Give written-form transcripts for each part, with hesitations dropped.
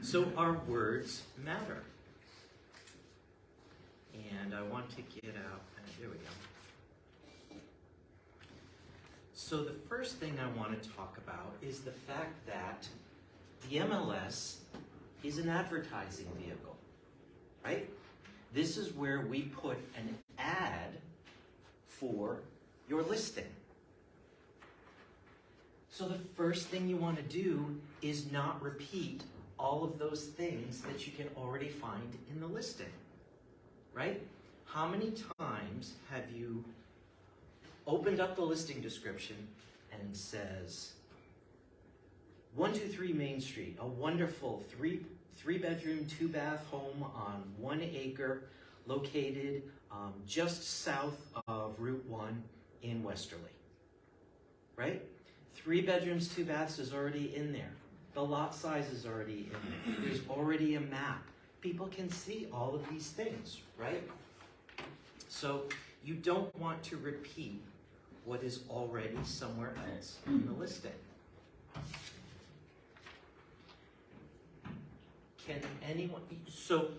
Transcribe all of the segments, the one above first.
So our words matter. And I want to get out, there we go. So the first thing I want to talk about is the fact that the MLS is an advertising vehicle, right? This is where we put an ad for your listing. So the first thing you want to do is not repeat all of those things that you can already find in the listing, right? How many times have you opened up the listing description and says, 123 Main Street, a wonderful three bedroom, 2-bath home on 1 acre located just south of Route 1 in Westerly, right? 3 bedrooms, 2 baths is already in there. The lot size is already in there. There's already a map. People can see all of these things, right? So you don't want to repeat what is already somewhere else in the listing. Can anyone, so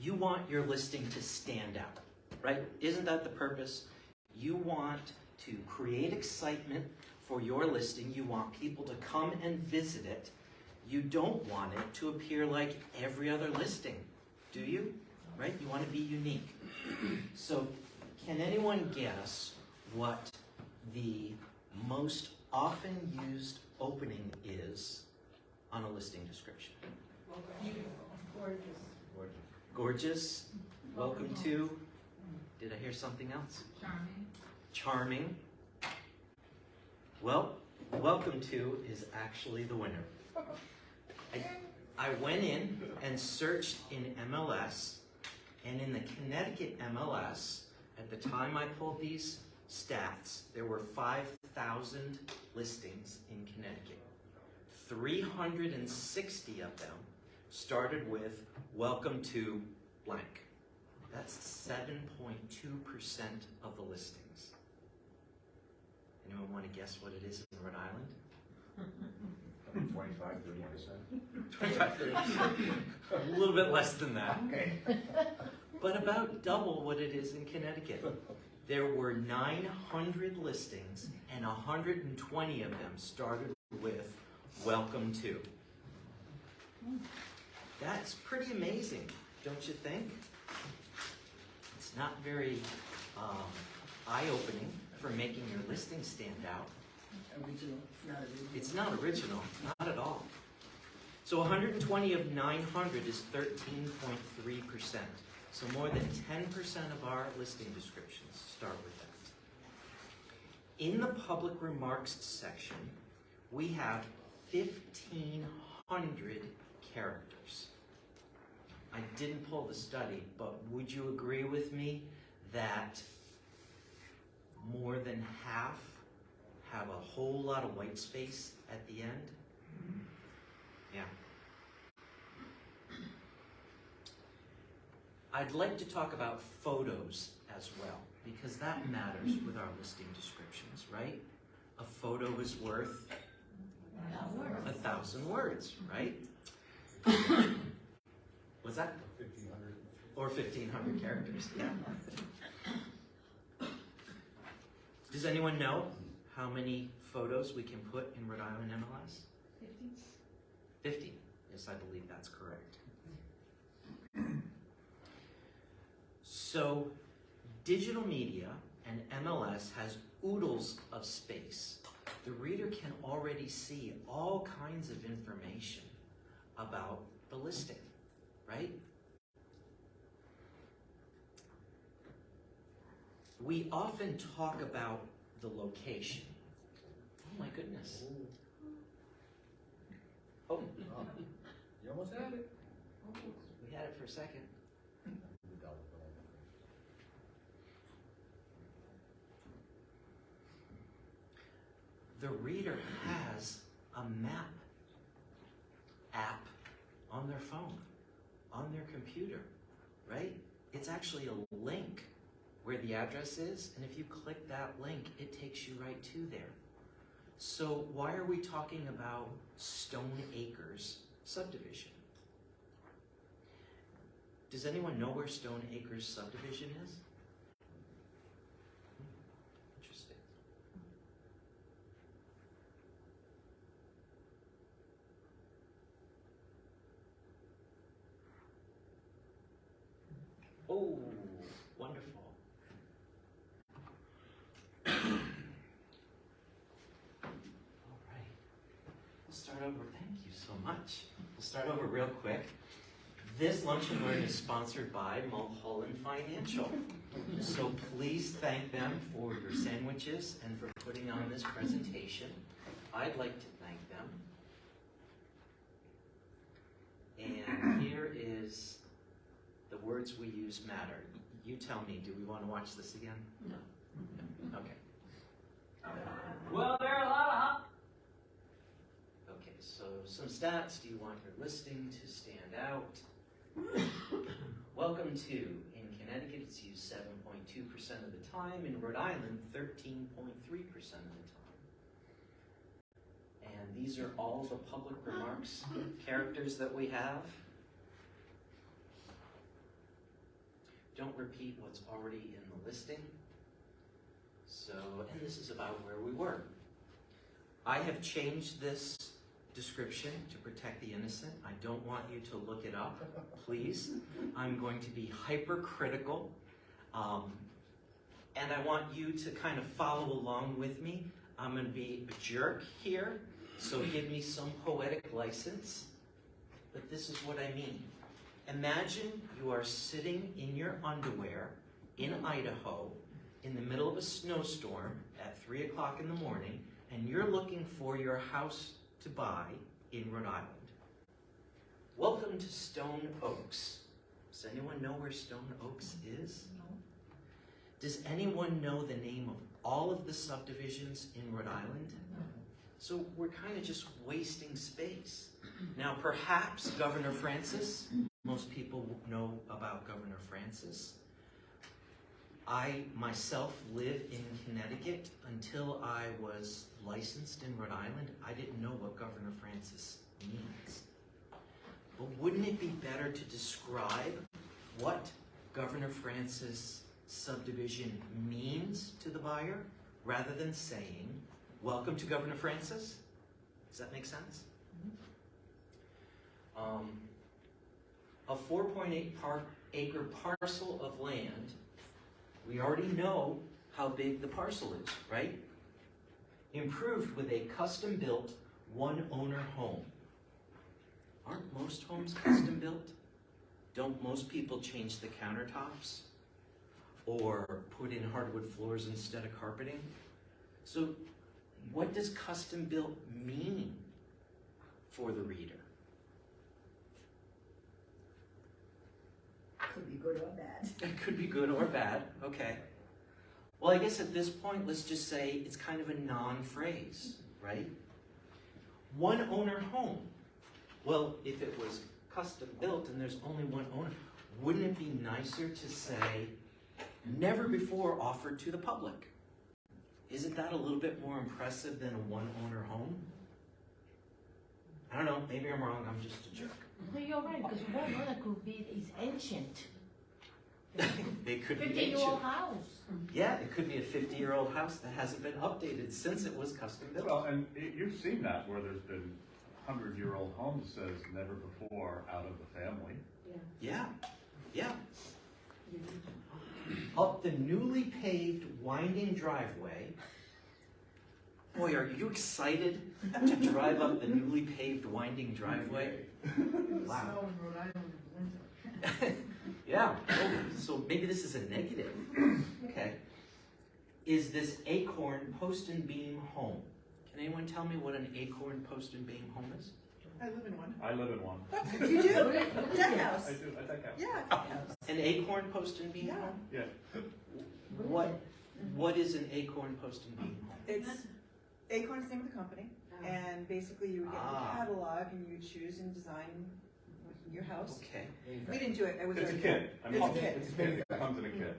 you want your listing to stand out, right? Isn't that the purpose? You want to create excitement for your listing. You want people to come and visit it. You don't want it to appear like every other listing, do you? Right? You want to be unique. So can anyone guess what the most often used opening is on a listing description? Gorgeous. Gorgeous. Welcome to. Did I hear something else? Charming. Charming. Well, welcome to is actually the winner. I went in and searched in MLS, and in the Connecticut MLS, at the time I pulled these stats, there were 5,000 listings in Connecticut. 360 of them started with welcome to blank. That's 7.2% of the listings. Anyone want to guess what it is in Rhode Island? 25, 30%. 25, 30%. A little bit less than that. Okay. But about double what it is in Connecticut. There were 900 listings, and 120 of them started with welcome to. That's pretty amazing, don't you think? It's not very eye-opening for making your listing stand out. Original. It's not original, not at all. So 120 of 900 is 13.3%. So more than 10% of our listing descriptions start with that. In the public remarks section, we have 1,500 characters. I didn't pull the study, but would you agree with me that more than half have a whole lot of white space at the end? Yeah. I'd like to talk about photos as well, because that matters with our listing descriptions, right? A photo is worth 1,000 words, right? Was that? 1,500. Or 1,500 characters, yeah. Does anyone know how many photos we can put in Rhode Island MLS? 50. 50. Yes, I believe that's correct. So, digital media and MLS has oodles of space. The reader can already see all kinds of information about the listing, right? We often talk about the location. Oh my goodness. Oh, You almost had it. we had it for a second. The reader has a map app on their phone, on their computer, right? It's actually a link where the address is, and if you click that link, it takes you right to there. So why are we talking about Stone Acres subdivision. Does anyone know where Stone Acres subdivision is? Interesting. Oh, wonderful. All right. We'll start over. Thank you so much. We'll start over real quick. This Lunch and Learn is sponsored by Mulholland Financial. So please thank them for your sandwiches and for putting on this presentation. I'd like to thank them. And here is the words we use matter. You tell me, do we want to watch this again? No. Okay. Well, there are a lot of Okay, so some stats. Do you want your listing to stand out? Welcome to. In Connecticut, it's used 7.2% of the time. In Rhode Island, 13.3% of the time. And these are all the public remarks characters that we have. Don't repeat what's already in the listing. So, and this is about where we were. I have changed this description to protect the innocent. I don't want you to look it up, please. I'm going to be hypercritical, and I want you to kind of follow along with me. I'm going to be a jerk here, so give me some poetic license, but this is what I mean. Imagine you are sitting in your underwear in Idaho in the middle of a snowstorm at 3 o'clock in the morning, and you're looking for your house to buy in Rhode Island. Welcome to Stone Oaks. Does anyone know where Stone Oaks is? No. Does anyone know the name of all of the subdivisions in Rhode Island? No. So we're kind of just wasting space. Now perhaps Governor Francis, most people know about Governor Francis. I myself live in Connecticut. Until I was licensed in Rhode Island, I didn't know what Governor Francis means. But wouldn't it be better to describe what Governor Francis subdivision means to the buyer rather than saying, welcome to Governor Francis? Does that make sense? A 4.8 acre parcel of land, we already know how big the parcel is, right? Improved with a custom-built, one-owner home. Aren't most homes custom-built? Don't most people change the countertops? Or put in hardwood floors instead of carpeting? So what does custom-built mean for the reader? Could be good or bad. It could be good or bad, okay. Well, I guess at this point, let's just say it's kind of a non-phrase, right? One owner home. Well, if it was custom built and there's only one owner, wouldn't it be nicer to say, never before offered to the public? Isn't that a little bit more impressive than a one owner home? I don't know, maybe I'm wrong, I'm just a jerk. No, you're right, because one owner could be, is ancient. They could be 50-year-old ancient. house. Yeah, it could be a 50-year-old house that hasn't been updated since it was custom built. Well, and you've seen that where there's been 100-year-old homes says never before out of the family. Yeah, yeah. Up the newly paved winding driveway. Boy, are you excited to drive up the newly paved winding driveway? Wow. Snow in Rhode Island in winter. Yeah, oh, so maybe this is a negative. Okay. Is this acorn post and beam home? Can anyone tell me what an acorn post and beam home is? I live in one. I live in one. You do? Deck house. I do, I think I. Yeah. An acorn post and beam Yeah. home? Yeah. What is an acorn post and beam home? It's Acorn's the name of the company, and basically you would get Ah. the catalog and you would choose and design your house. Okay. We didn't do it. It was It's a already- kit. I mean, It's a kit. It's a kit. It comes in a kit.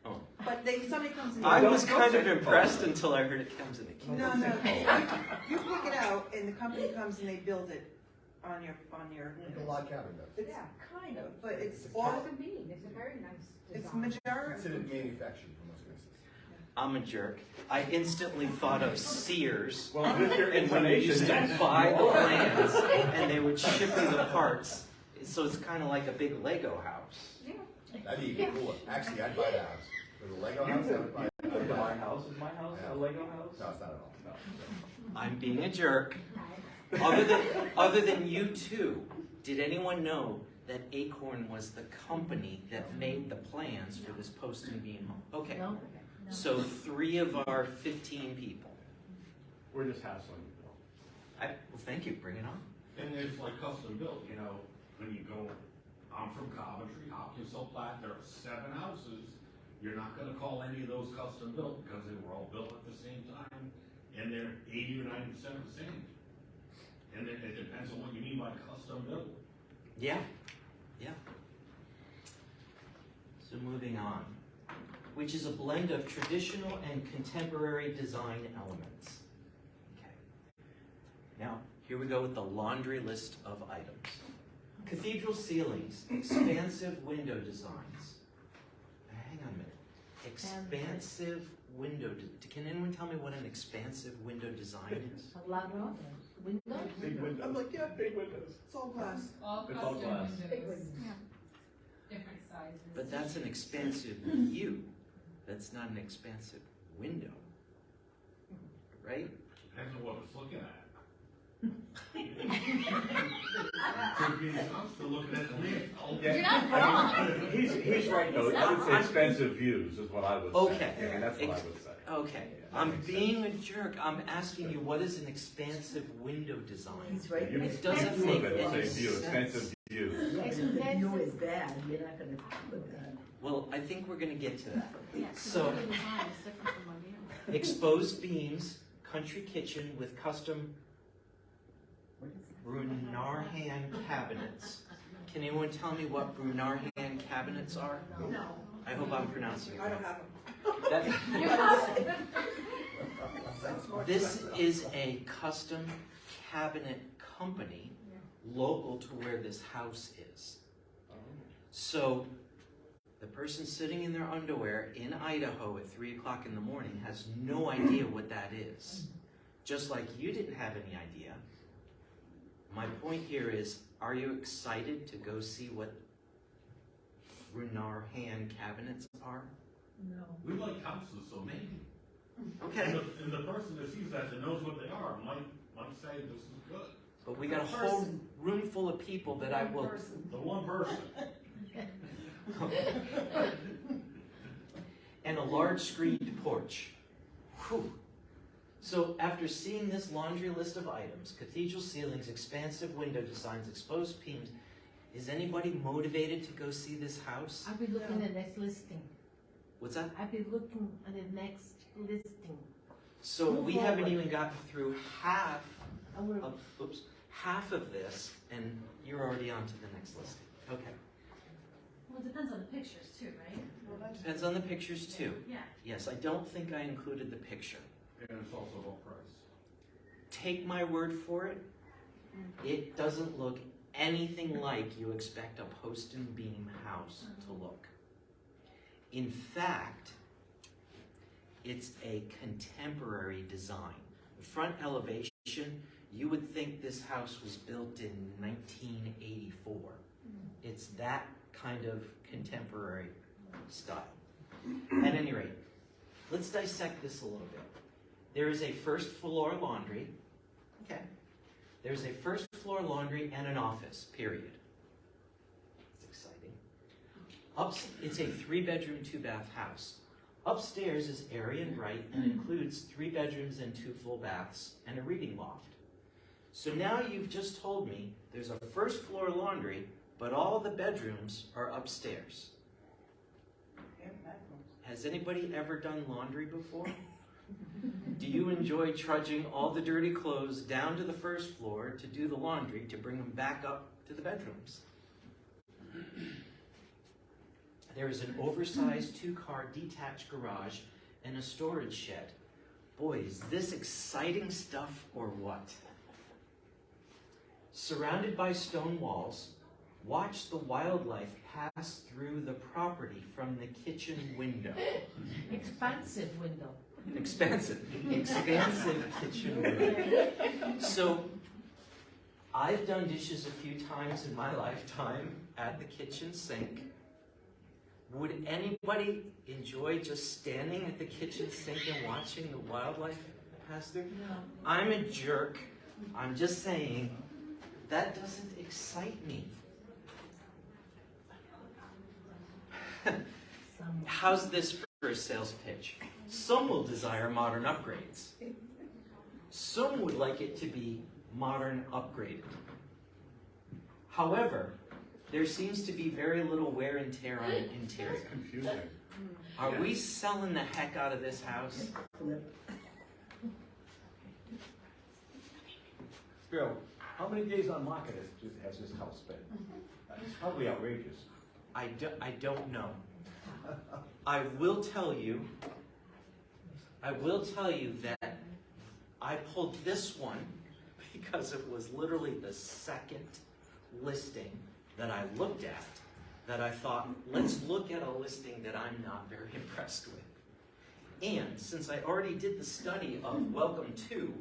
Oh. But somebody comes in. I Don't- was don't kind of take the impressed photo. until I heard it comes in a kit. No. You pick it out, and the company comes and they build it on your. Like a log cabin does. It's kind of, but it's It's all, a beam, it's a very nice it's design. majority. Considered manufactured in most cases. I'm a jerk. I instantly thought of Sears. Well, with your And when we used to information, buy the plans and they would ship you the parts. So it's kind of like a big Lego house. That'd be even cooler. Actually, I'd buy that house. For the Lego house, I would buy it. my house, is my house a Lego house? No, it's not at all. No. I'm being a jerk. Other than you two, did anyone know that Acorn was the company that made the plans for this post and beam home? Okay, No? so 3 of our 15 people. We're just hassling you, Bill. Well, thank you, bring it on. And it's like custom built, you know, when you go, I'm from Coventry, Hopkins, Hill Platte, there are 7 houses. You're not gonna call any of those custom built because they were all built at the same time and they're 80 or 90% the same. And it depends on what you mean by custom built. Yeah, yeah. So moving on, which is a blend of traditional and contemporary design elements. Okay. Now, here we go with the laundry list of items. Cathedral ceilings, expansive window designs. Hang on a minute. Expansive window, can anyone tell me what an expansive window design is? A lot of windows? Big windows. I'm like, yeah, Big windows. It's all glass. All It's all custom glass. windows, different sizes. But that's an expansive view. That's not an expansive window. Right? Depends on what it's looking at. Could be us to looking at the leaf. You're not wrong. He's right though, I would say expensive views is what I would say. Okay. Yeah, that's what I would say. Okay, I'm being a jerk. I'm asking you, what is an expansive window design? He's right. You It doesn't view make of it, any say view, sense. expensive view. If the view is bad, you're not gonna put that. Well, I think we're gonna get to that. Yeah, So- the design is different from what you. Exposed beams, country kitchen with custom Brunarhan cabinets. Can anyone tell me what Brunarhan cabinets are? No. I hope I'm pronouncing it I don't right. have them. This is a custom cabinet company local to where this house is. So the person sitting in their underwear in Idaho at 3 o'clock in the morning has no idea what that is. Just like you didn't have any idea. My point here is, are you excited to go see what Brunarhan cabinets are? No. We like houses, so maybe. Okay, And the person that sees that knows what they are might say this is good. but we got a whole room full of people that I will. The one person. And a large screened porch. Whew. So after seeing this laundry list of items, cathedral ceilings, expansive window designs, exposed beams, is anybody motivated to go see this house? I'll be looking at the next listing. What's that? I'll be looking at the next listing. So we Move haven't forward. even gotten through half I will, of this, and you're already on to the next listing. Okay. Well, it depends on the pictures too, right? Depends on the pictures too. Yeah. Yes, I don't think I included the picture. And it's also low price. Take my word for it, it doesn't look anything like you expect a post and beam house to look. In fact, it's a contemporary design. The front elevation, you would think this house was built in 1984. It's that kind of contemporary style. At any rate, let's dissect this a little bit. There is a first floor laundry. Okay. There's a first floor laundry and an office, period. It's exciting. It's a 3-bedroom, 2-bath house. Upstairs is airy and bright and includes 3 bedrooms and 2 full baths and a reading loft. So now you've just told me there's a first floor laundry, but all the bedrooms are upstairs. Has anybody ever done laundry before? Do you enjoy trudging all the dirty clothes down to the first floor to do the laundry to bring them back up to the bedrooms? There is an oversized 2-car detached garage and a storage shed. Boy, is this exciting stuff or what? surrounded by stone walls. Watch the wildlife pass through the property from the kitchen window. Expansive window. Expansive kitchen window. So, I've done dishes a few times in my lifetime at the kitchen sink. Would anybody enjoy just standing at the kitchen sink and watching the wildlife pass through? No. I'm a jerk. I'm just saying, that doesn't excite me. How's this for a sales pitch? Some will desire modern upgrades. Some would like it to be modern upgraded. However, there seems to be very little wear and tear on the interior. It's confusing. Are we selling the heck out of this house? Bill, how many days on market has this house been? It's probably outrageous. I don't know. I will tell you that I pulled this one because it was literally the second listing that I looked at that I thought, let's look at a listing that I'm not very impressed with. And since I already did the study of Welcome To,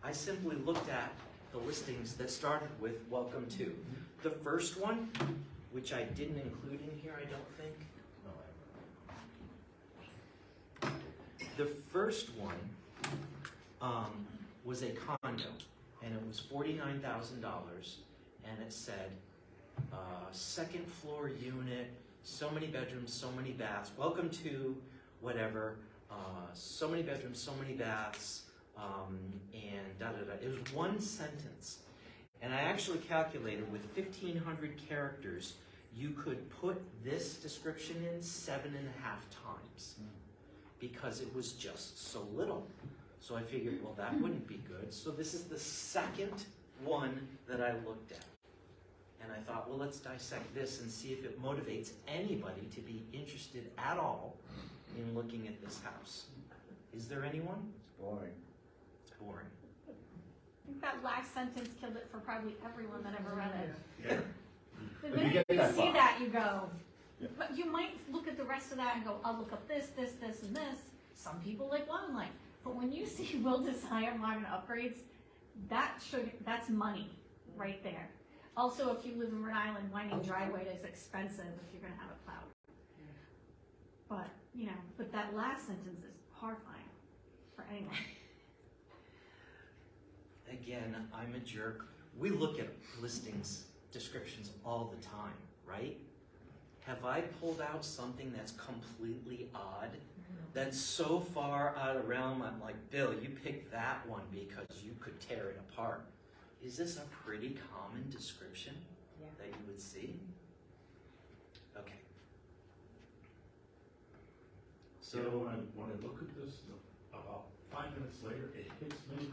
I simply looked at the listings that started with Welcome To. The first one, which I didn't include in here, I don't think. The first one was a condo, and it was $49,000, and it said, second floor unit, so many bedrooms, so many baths, welcome to whatever, so many bedrooms, so many baths, and da-da-da. It was one sentence. And I actually calculated with 1,500 characters, you could put this description in 7.5 times because it was just so little. So I figured, well, that wouldn't be good. So this is the second one that I looked at. And I thought, well, let's dissect this and see if it motivates anybody to be interested at all in looking at this house. Is there anyone? It's boring. It's boring. I think that last sentence killed it for probably everyone that ever read it. Yeah. The If you minute get you that see far. that, you go. Yeah. But you might look at the rest of that and go, I'll look up this, this, this, and this. Some people like Mulholland. But when you see will desire modern upgrades, that's money right there. Also, if you live in Rhode Island, winding driveway is expensive if you're gonna have it plowed. But, but that last sentence is horrifying for anyone. Again, I'm a jerk. We look at listings descriptions all the time, right? Have I pulled out something that's completely odd? That's so far out of realm, I'm like, Bill, you picked that one because you could tear it apart. Is this a pretty common description that you would see? Okay. So, when I look at this, about 5 minutes later, it hits me.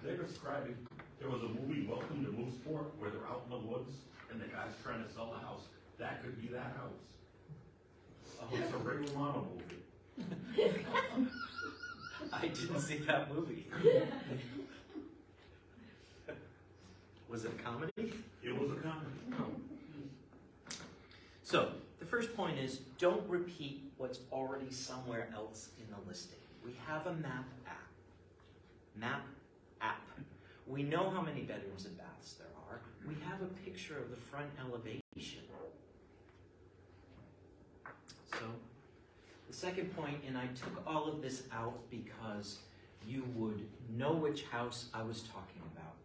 They're describing, there was a movie, Welcome to Mooseport, where they're out in the woods and the guy's trying to sell the house. That could be that house. It's a Ray Romano movie. I didn't see that movie. Was it a comedy? It was a comedy. No. So, the first point is, don't repeat what's already somewhere else in the listing. We have a map app. Map app. We know how many bedrooms and baths there are. We have a picture of the front elevation. So, the second point, and I took all of this out because you would know which house I was talking about.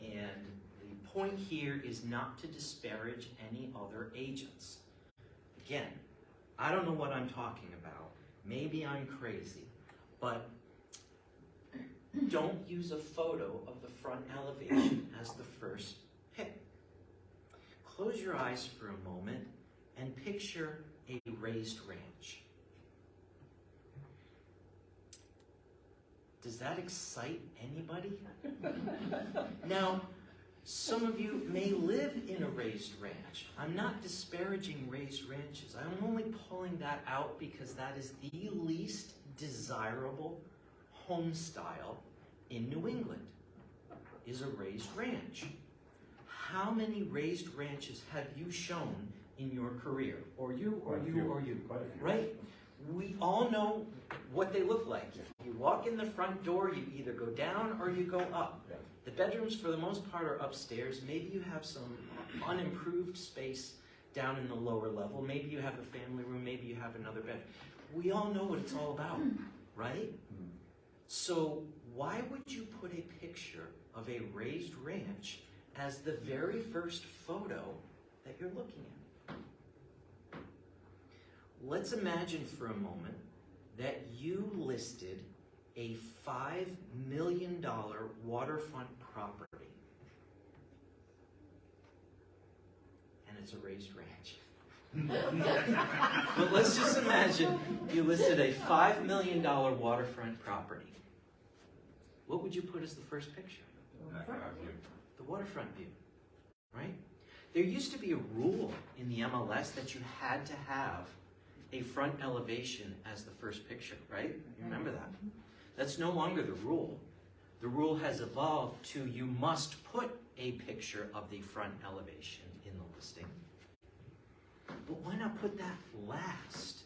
And the point here is not to disparage any other agents. Again, I don't know what I'm talking about. Maybe I'm crazy, but don't use a photo of the front elevation as the first pick. Close your eyes for a moment and picture a raised ranch. Does that excite anybody? Now, some of you may live in a raised ranch. I'm not disparaging raised ranches. I'm only pulling that out because that is the least desirable home style in New England. is a raised ranch. How many raised ranches have you shown in your career? Or you, or Quite a you, few. or you, Quite a few. right? We all know what they look like. You walk in the front door, you either go down or you go up. Yeah. The bedrooms, for the most part, are upstairs. Maybe you have some unimproved space down in the lower level. Maybe you have a family room, maybe you have another bed. We all know what it's all about, right? Mm. So why would you put a picture of a raised ranch as the very first photo that you're looking at? Let's imagine for a moment that you listed a $5 million waterfront property. And it's a raised ranch. But let's just imagine you listed a $5 million waterfront property. What would you put as the first picture? The waterfront view, right? There used to be a rule in the MLS that you had to have a front elevation as the first picture, right? You remember that? That's no longer the rule. The rule has evolved to you must put a picture of the front elevation in the listing. But why not put that last?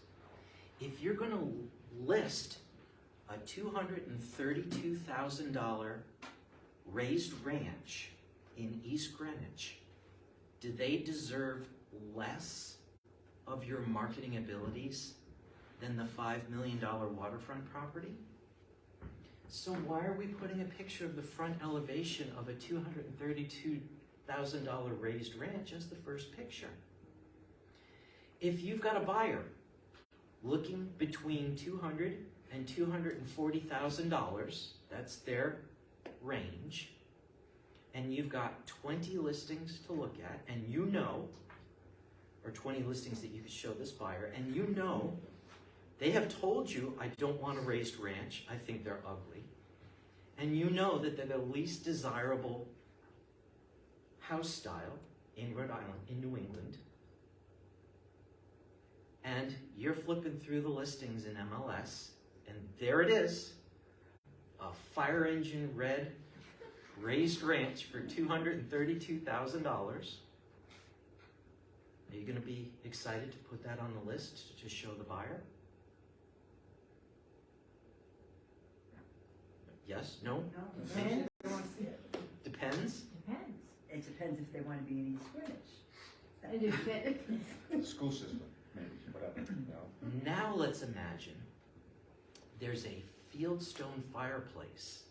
If you're going to list a $232,000 raised ranch in East Greenwich, do they deserve less of your marketing abilities than the $5 million waterfront property? So why are we putting a picture of the front elevation of a $232,000 raised ranch as the first picture? If you've got a buyer looking between $200,000 and $240,000, that's their range, and you've got 20 listings to look at, and you know, or 20 listings that you could show this buyer, and you know they have told you, I don't want a raised ranch, I think they're ugly, and you know that they're the least desirable house style in Rhode Island, in New England, and you're flipping through the listings in MLS, and there it is, a fire engine red raised ranch for $232,000. Are you going to be excited to put that on the list to show the buyer? Yes? No? No, depends if they want to see it. Depends? Depends. It depends if they want to be in East Greenwich. It depends. School system, maybe, whatever, you know. Now let's imagine there's a fieldstone fireplace,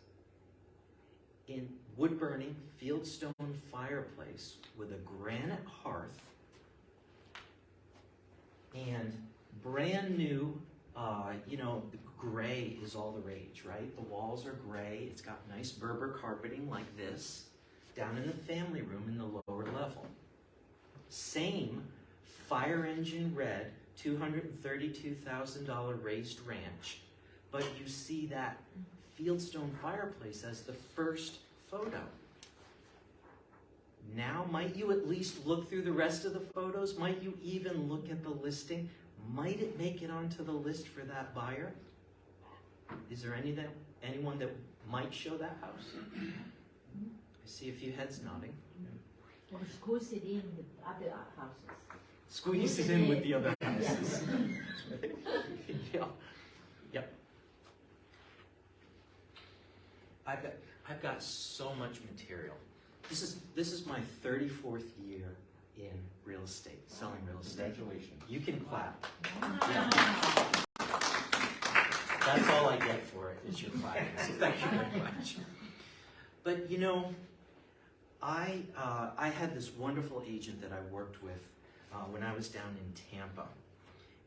in wood-burning fieldstone fireplace with a granite hearth and brand new, the gray is all the rage, right? The walls are gray. It's got nice Berber carpeting like this down in the family room in the lower level. Same fire engine red, $232,000 raised ranch, but you see that fieldstone fireplace as the first photo. Now, might you at least look through the rest of the photos? Might you even look at the listing? Might it make it onto the list for that buyer? Is there anyone that might show that house? I see a few heads nodding. Or squeeze it in with other houses. Squeeze it in with the other houses. Yeah. Yep. I've got so much material. This is my 34th year in real estate, selling real estate. Congratulations. You can clap. Yeah. That's all I get for it, is your clapping. So thank you very much. But I had this wonderful agent that I worked with when I was down in Tampa,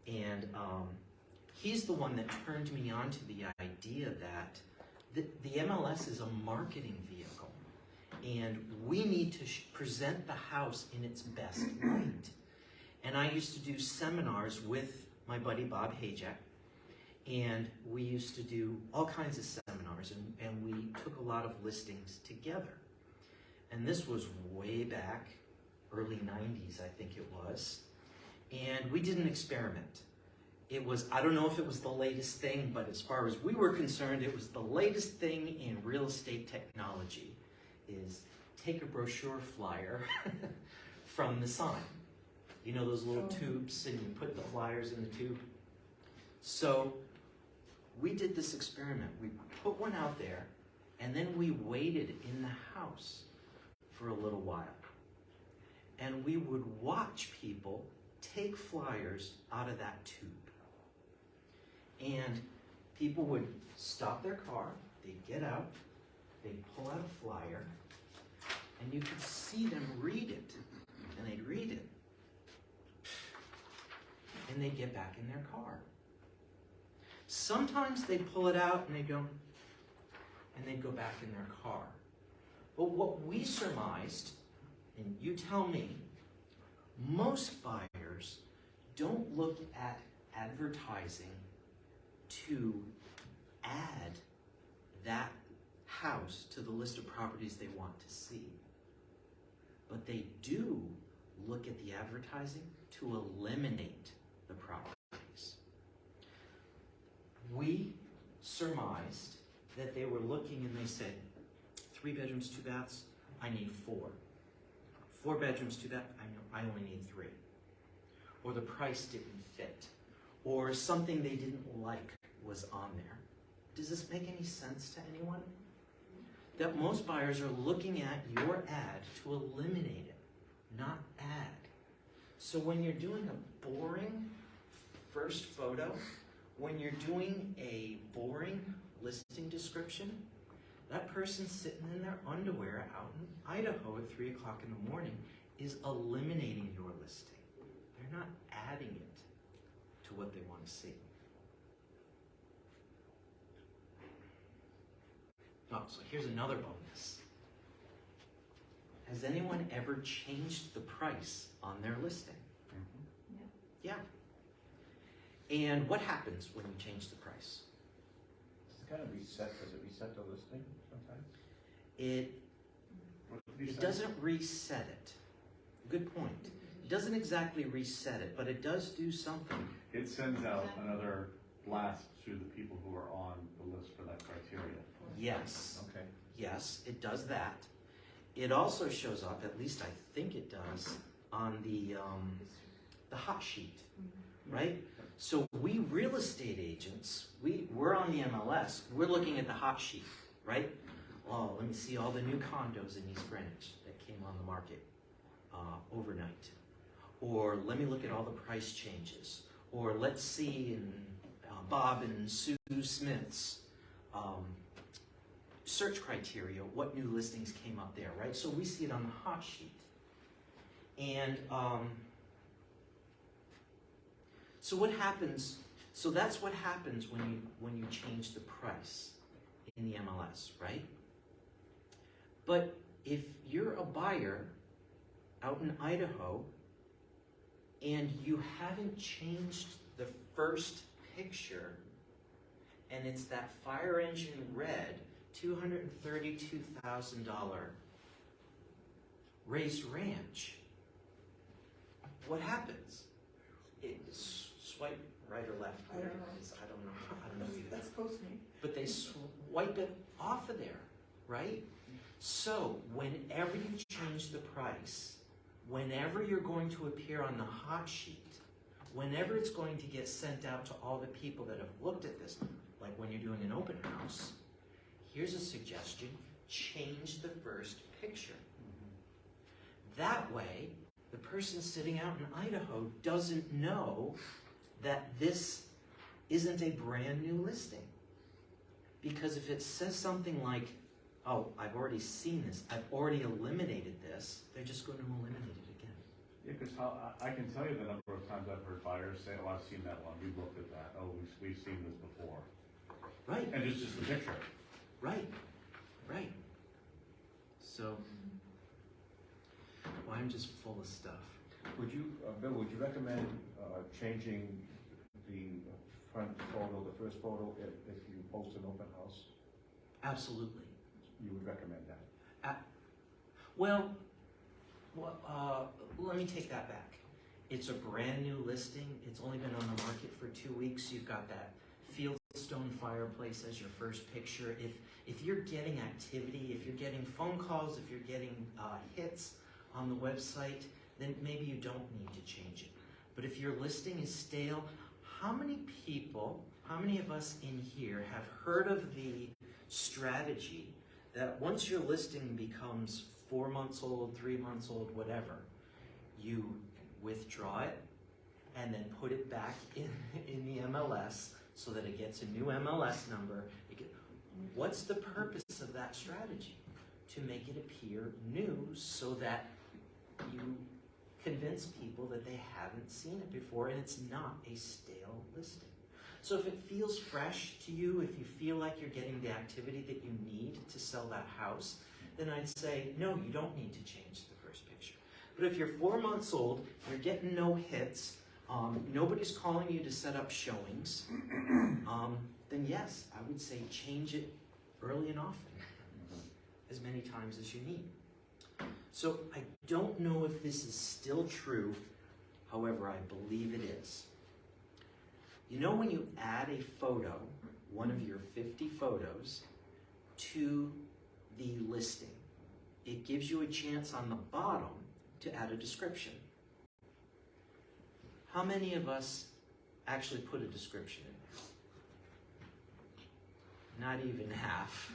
and he's the one that turned me on to the idea that the MLS is a marketing vehicle, and we need to present the house in its best light. And I used to do seminars with my buddy Bob Hajek, and we used to do all kinds of seminars, and we took a lot of listings together. And this was way back, early 90s, I think it was. And we did an experiment. It was, I don't know if it was the latest thing, but as far as we were concerned, it was the latest thing in real estate technology. is take a brochure flyer from the sign. You know those little tubes, and you put the flyers in the tube? So we did this experiment. We put one out there, and then we waited in the house for a little while. And we would watch people take flyers out of that tube. And people would stop their car, they'd get out, they'd pull out a flyer, and you could see them read it. And they'd read it. And they'd get back in their car. Sometimes they'd pull it out and they'd go, and they'd go back in their car. But what we surmised, and you tell me, most buyers don't look at advertising to add that house to the list of properties they want to see. But they do look at the advertising to eliminate the properties. We surmised that they were looking and they said, 3 bedrooms, 2 baths, I need 4. 4 bedrooms, 2 baths, I only need 3. Or the price didn't fit. Or something they didn't like was on there. Does this make any sense to anyone? That most buyers are looking at your ad to eliminate it, not add. So when you're doing a boring first photo, when you're doing a boring listing description, that person sitting in their underwear out in Idaho at 3 o'clock in the morning is eliminating your listing. They're not adding it to what they want to see. Oh, so here's another bonus. Has anyone ever changed the price on their listing? Mm-hmm. Yeah. And what happens when you change the price? Does it kind of reset, does it reset the listing sometimes? It doesn't reset it. Good point. It doesn't exactly reset it, but it does do something. It sends out another blast to the people who are on the list for that criteria. Yes. Okay. Yes, it does that. It also shows up, at least I think it does, on the hot sheet, right? So we real estate agents, we're on the MLS, we're looking at the hot sheet, right? Oh, let me see all the new condos in East Greenwich that came on the market overnight. Or let me look at all the price changes. Or let's see in Bob and Sue Smith's search criteria, what new listings came up there, right? So we see it on the hot sheet. And so what happens, so that's what happens when you change the price in the MLS, right? But if you're a buyer out in Idaho and you haven't changed the first picture, and it's that fire engine red $232,000 raised ranch, what happens? Swipe right or left? I don't know. I don't know either. That's post me. But they swipe it off of there, right? So whenever you change the price, whenever you're going to appear on the hot sheet, whenever it's going to get sent out to all the people that have looked at this, like when you're doing an open house, here's a suggestion: change the first picture. That way, the person sitting out in Idaho doesn't know that this isn't a brand new listing. Because if it says something like, oh, I've already seen this, I've already eliminated this, they're just going to eliminate it again. Yeah, because I can tell you the number of times I've heard buyers say, oh, I've seen that one, we've looked at that, oh, we've seen this before. Right. And it's just a picture. Right. Right. So, well, I'm just full of stuff. Would you, Bill, would you recommend changing the front photo, the first photo, if you post an open house? Absolutely. You would recommend that? Well, let me take that back. It's a brand new listing. It's only been on the market for 2 weeks. You've got that field fieldstone fireplace as your first picture, if you're getting activity, if you're getting phone calls, if you're getting hits on the website, then maybe you don't need to change it. But if your listing is stale, how many people, how many of us in here have heard of the strategy that once your listing becomes 4 months old, 3 months old, whatever, you withdraw it and then put it back in the MLS so that it gets a new MLS number. What's the purpose of that strategy? To make it appear new so that you convince people that they haven't seen it before and it's not a stale listing. So if it feels fresh to you, if you feel like you're getting the activity that you need to sell that house, then I'd say, no, you don't need to change the first picture. But if you're 4 months old, you're getting no hits, nobody's calling you to set up showings, then yes, I would say change it early and often, as many times as you need. So I don't know if this is still true, however, I believe it is. You know when you add a photo, one of your 50 photos, to the listing, it gives you a chance on the bottom to add a description. How many of us actually put a description in there? Not even half.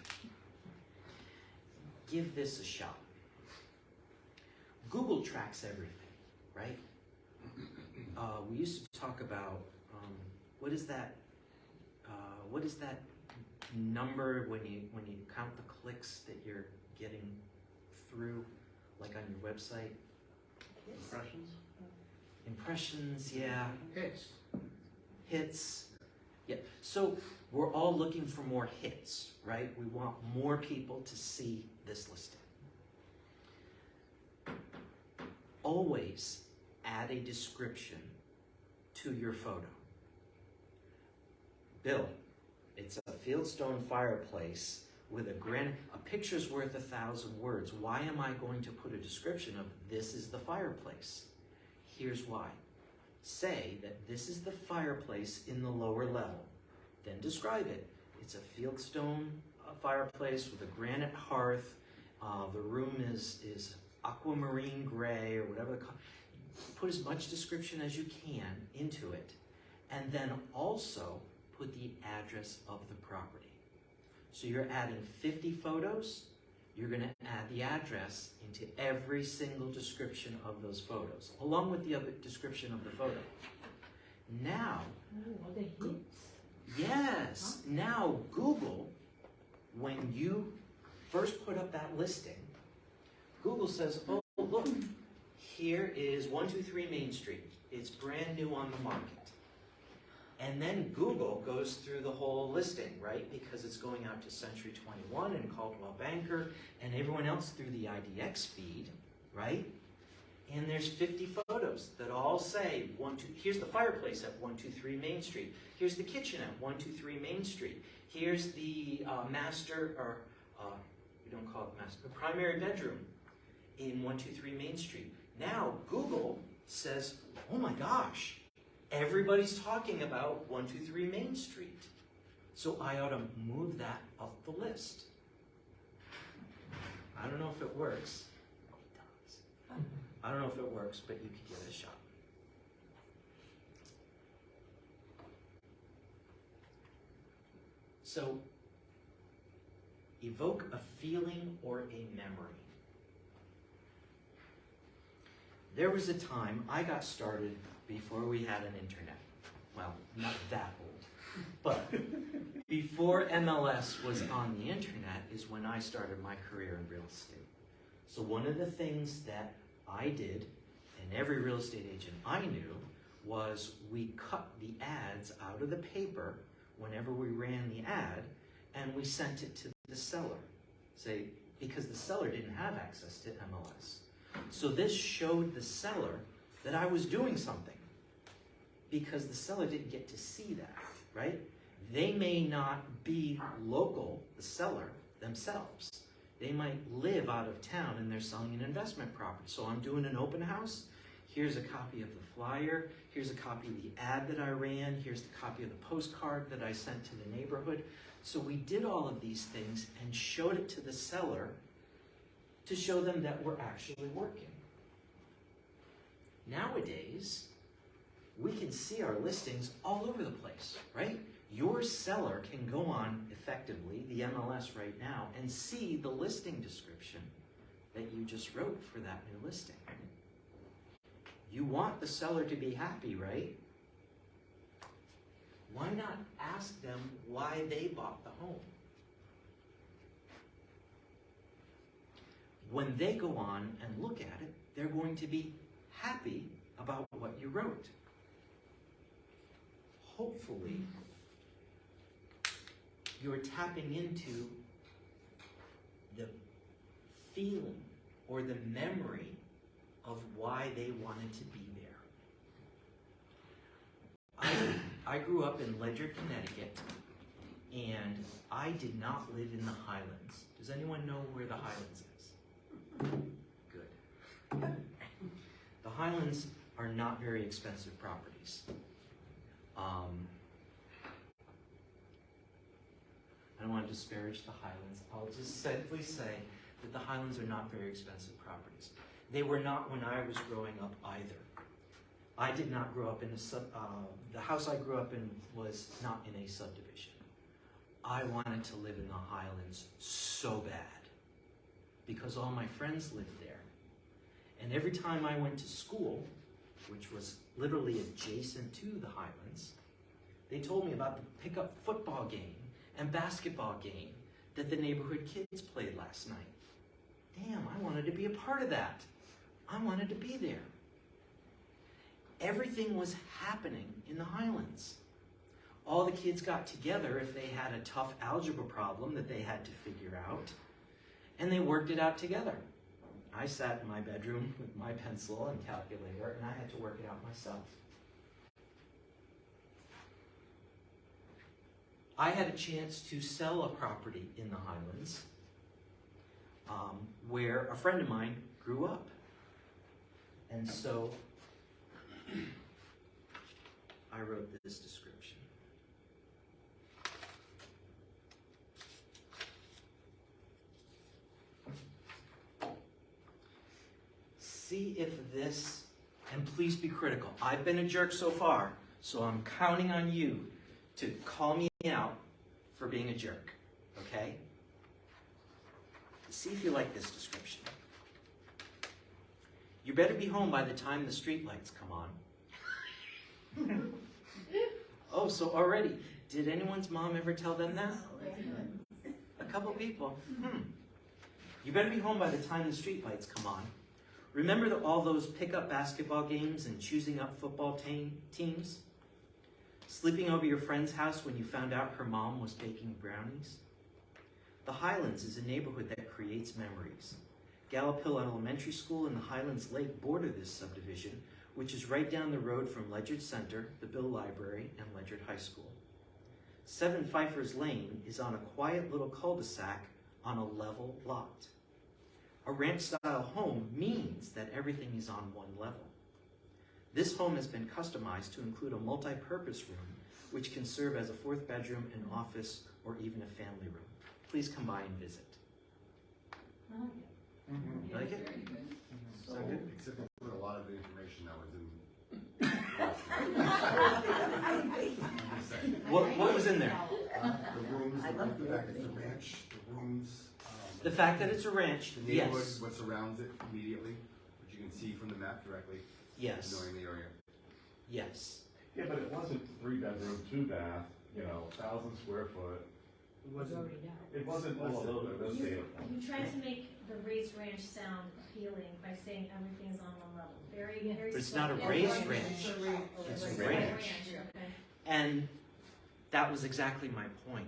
Give this a shot. Google tracks everything, right? We used to talk about what is that number when you count the clicks that you're getting through, like on your website? Impressions? Impressions, yeah. Hits. Yeah. So we're all looking for more hits, right? We want more people to see this listing. Always add a description to your photo. Bill, it's a fieldstone fireplace with a picture's worth 1,000 words. Why am I going to put a description of this is the fireplace? Here's why. Say that this is the fireplace in the lower level. Then describe it. It's a fieldstone fireplace with a granite hearth. The room is aquamarine gray or whatever. Put as much description as you can into it. And then also put the address of the property. So you're adding 50 photos, you're going to add the address into every single description of those photos, along with the other description of the photo. Now, What the hits? yes, now Google, when you first put up that listing, Google says, oh, look, here is 123 Main Street. It's brand new on the market. And then Google goes through the whole listing, right? Because it's going out to Century 21 and Caldwell Banker and everyone else through the IDX feed, right? And there's 50 photos that all say, here's the fireplace at 123 Main Street. Here's the kitchen at 123 Main Street. Here's the we don't call it master, primary bedroom in 123 Main Street. Now Google says, oh my gosh, everybody's talking about 123 Main Street. So I ought to move that up the list. I don't know if it works. Oh, it does. I don't know if it works, but you could give it a shot. So, evoke a feeling or a memory. There was a time I got started before we had an internet. Well, not that old, but before MLS was on the internet is when I started my career in real estate. So one of the things that I did, and every real estate agent I knew, was we cut the ads out of the paper whenever we ran the ad, and we sent it to the seller. Say, because the seller didn't have access to MLS. So this showed the seller that I was doing something, because the seller didn't get to see that, right? They may not be local, the seller themselves. They might live out of town and they're selling an investment property. So I'm doing an open house. Here's a copy of the flyer. Here's a copy of the ad that I ran. Here's the copy of the postcard that I sent to the neighborhood. So we did all of these things and showed it to the seller to show them that we're actually working. Nowadays, we can see our listings all over the place, right? Your seller can go on effectively, the MLS right now, and see the listing description that you just wrote for that new listing. You want the seller to be happy, right? Why not ask them why they bought the home? When they go on and look at it, they're going to be happy about what you wrote. Hopefully, you're tapping into the feeling or the memory of why they wanted to be there. I grew up in Ledger, Connecticut, and I did not live in the Highlands. Does anyone know where the Highlands is? Good. The Highlands are not very expensive properties. I don't want to disparage the Highlands. I'll just simply say that the Highlands are not very expensive properties. They were not when I was growing up either. I did not grow up in a the house I grew up in was not in a subdivision. I wanted to live in the Highlands so bad because all my friends lived there. And every time I went to school, which was literally adjacent to the Highlands, they told me about the pickup football game and basketball game that the neighborhood kids played last night. Damn, I wanted to be a part of that. I wanted to be there. Everything was happening in the Highlands. All the kids got together if they had a tough algebra problem that they had to figure out, and they worked it out together. I sat in my bedroom with my pencil and calculator, and I had to work it out myself. I had a chance to sell a property in the Highlands where a friend of mine grew up. And so I wrote this description. See if this, and please be critical. I've been a jerk so far, so I'm counting on you to call me out for being a jerk, okay? See if you like this description. You better be home by the time the streetlights come on. Oh, so already, did anyone's mom ever tell them that? A couple people. You better be home by the time the streetlights come on. Remember all those pickup basketball games and choosing up football teams? Sleeping over your friend's house when you found out her mom was baking brownies? The Highlands is a neighborhood that creates memories. Gallup Hill Elementary School and the Highlands Lake border this subdivision, which is right down the road from Ledyard Center, the Bill Library, and Ledyard High School. 7 Pfeiffer's Lane is on a quiet little cul-de-sac on a level lot. A ranch-style home means that everything is on one level. This home has been customized to include a multi-purpose room, which can serve as a 4th bedroom, an office, or even a family room. Please come by and visit. You like it? So, Sound good? except for a lot of the information that was in. What was in there? The rooms, I love the the fact that it's a opening. ranch, the rooms. The fact that it's a ranch, The neighborhood, yes. what surrounds it immediately, which you can see from the map directly, Yes. knowing the area. Yes. Yeah, but it wasn't 3-bedroom, 2-bath, 1,000 square foot. It wasn't all of those data points. You tried to make the raised ranch sound appealing by saying everything's on one level. Very, very. But it's not a slow. raised ranch. It's a ranch. Okay. And that was exactly my point.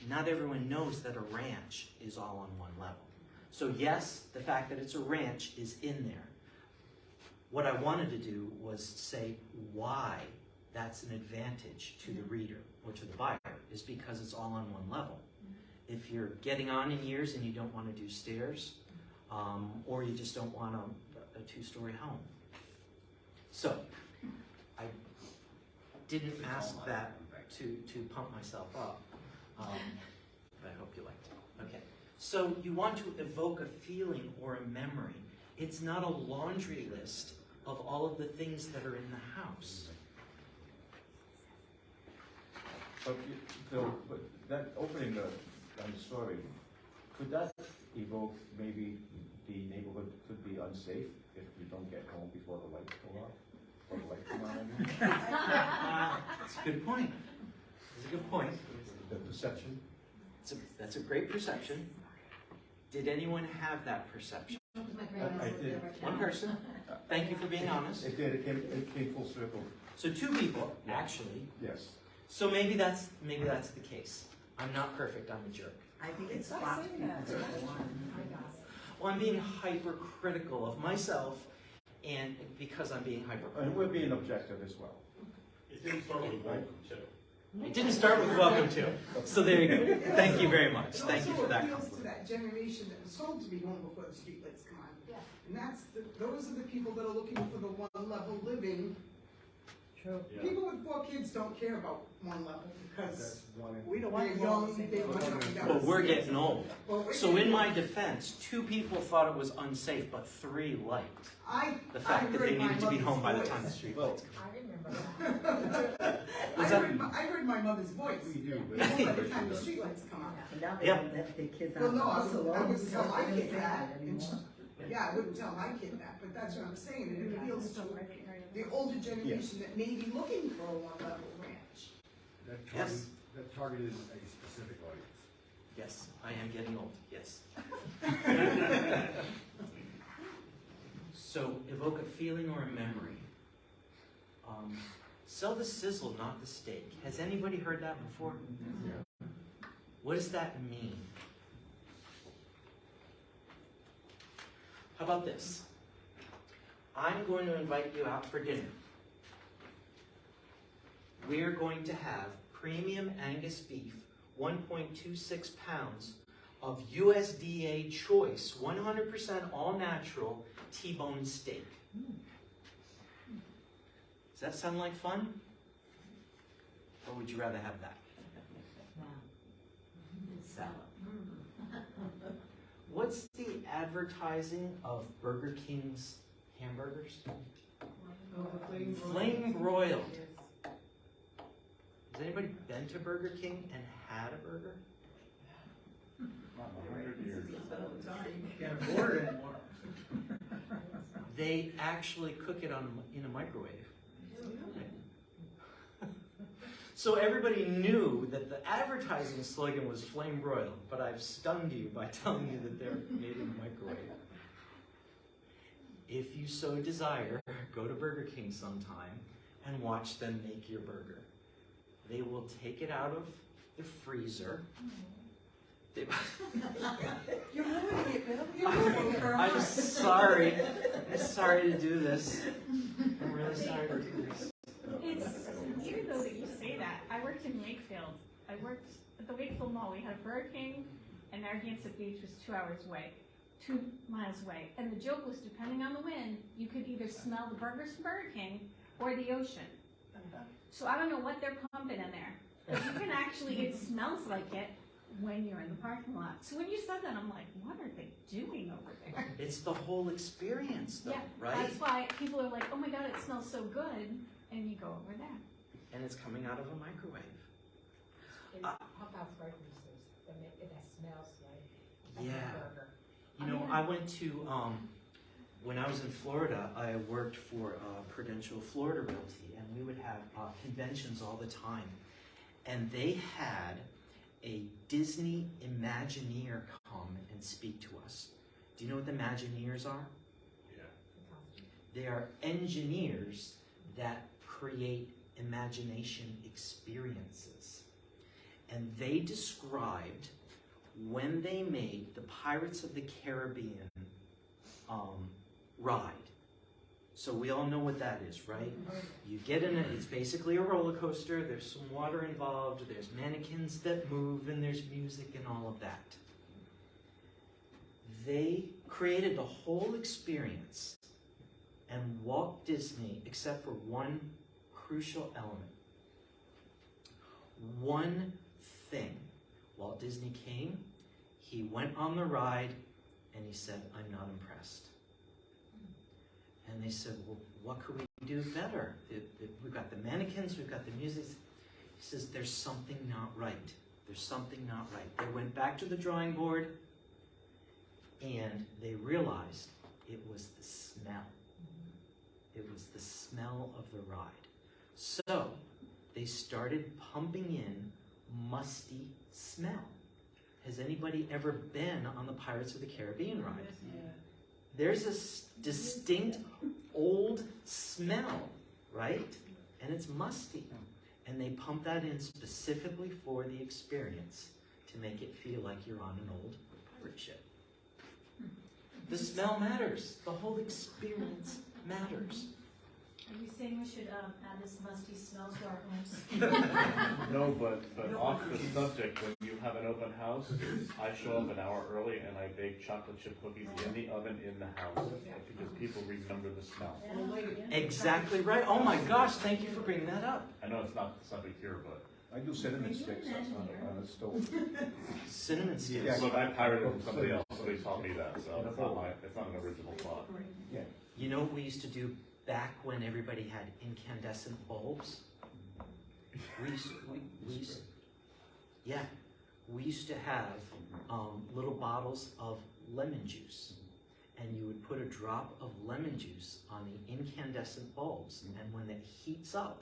Not everyone knows that a ranch is all on one level. So yes, the fact that it's a ranch is in there. What I wanted to do was say why that's an advantage to the reader or to the buyer is because it's all on one level. If you're getting on in years and you don't want to do stairs, or you just don't want a 2-story home, So, I didn't ask that to pump myself up, but I hope you liked it. Okay. So you want to evoke a feeling or a memory. It's not a laundry list of all of the things that are in the house. But, but that opening the story, could that evoke maybe the neighborhood could be unsafe if you don't get home before the lights go off? Or the lights come on, I mean? That's a good point. That's a good point. The perception? That's a great perception. Did anyone have that perception? I did. One person. Thank you for being honest. It did, it came full circle. So 2 people, actually. Yes. So maybe that's the case. I'm not perfect, I'm a jerk. I think it's spots people to go on. Well, I'm being hypercritical of myself, and because I'm being And hypercritical. we're being objective as well. It didn't start with welcome too. It didn't start with welcome to. So there you go. Thank you very much. It Thank you also for that appeals to compliment. that generation that was told to be home before the streetlights come on. Yeah. And those are the people that are looking for the one-level living. True. People with 4 kids don't care about one level because We don't they're want to go on the young, same they level. want to Well, we're getting old. Well, we're So in getting- my defense, 2 people thought it was unsafe, but 3 liked the fact that heard they my needed to be mother's home by the voice. time the street Well, lights come. I remember that. I heard my mother's voice. We do. By the time the streetlights come on. And now they Yeah. don't let their kids Well, out no, I of the wouldn't salons, tell so my they don't kid say that. that anymore. Yeah, I wouldn't tell my kid that, but that's what I'm saying, it appeals to the older generation that may be looking for a one-level ranch. Yes. That targeted a specific audience. Yes, I am getting old, yes. So evoke a feeling or a memory. Sell the sizzle, not the steak. Has anybody heard that before? Yeah. What does that mean? How about this? I'm going to invite you out for dinner. We're going to have premium Angus beef, 1.26 pounds of USDA choice, 100% all natural T-bone steak. Does that sound like fun? Or would you rather have that? Salad. What's the advertising of Burger King's hamburgers? Flame broiled. Has anybody been to Burger King and had a burger? Not 100 years. Can't afford it anymore. They actually cook it in a microwave. So everybody knew that the advertising slogan was flame broiled, but I've stunned you by telling you that they're made in a microwave. If you so desire, go to Burger King sometime and watch them make your burger. They will take it out of the freezer. You're ruining it, Bill. You're ruining her I'm heart. sorry. I'm sorry to do this. I'm really sorry to do this. It's, even though that you say that, I worked in Wakefield. I worked at the Wakefield Mall. We had a Burger King, and Narragansett Beach was 2 hours away, 2 miles away. And the joke was, depending on the wind, you could either smell the burgers from Burger King or the ocean. So I don't know what they're pumping in there, but you can actually, it smells like it when you're in the parking lot. So when you said that, I'm like, what are they doing over there? It's the whole experience, though, Yeah, right? that's why people are like, oh my God, it smells so good, and you go over there. And it's coming out of a microwave. How about fragrances that smells like a Yeah. burger? You know, I went to, when I was in Florida, I worked for Prudential Florida Realty, and we would have conventions all the time. And they had a Disney Imagineer come and speak to us. Do you know what the Imagineers are? Yeah. They are engineers that create imagination experiences. And they described when they made the Pirates of the Caribbean ride. So we all know what that is, right? You get in it, it's basically a roller coaster, there's some water involved, there's mannequins that move, and there's music and all of that. They created the whole experience And Walt Disney, except for one crucial element, one thing, Walt Disney came, he went on the ride, and he said, I'm not impressed. And they said, well, what could we do better? We've got the mannequins, we've got the music. He says, there's something not right. There's something not right. They went back to the drawing board, and they realized it was the smell. It was the smell of the ride. So they started pumping in musty smell. Has anybody ever been on the Pirates of the Caribbean ride? There's a distinct old smell, right? And it's musty. And they pump that in specifically for the experience to make it feel like you're on an old pirate ship. The smell matters. The whole experience matters. Are you saying we should add this musty smell to our homes? No, but off the subject, when you have an open house, I show up an hour early and I bake chocolate chip cookies in the oven in the house, because people remember the smell. Exactly right. Oh my gosh, thank you for bringing that up. I know it's not the subject here, but. I do cinnamon sticks on the stove. Cinnamon sticks. Yeah. Look, I pirated it from somebody else, somebody taught me that, so it's not an original thought. Yeah. You know what we used to do back when everybody had incandescent bulbs? We used to have little bottles of lemon juice, and you would put a drop of lemon juice on the incandescent bulbs, and when it heats up,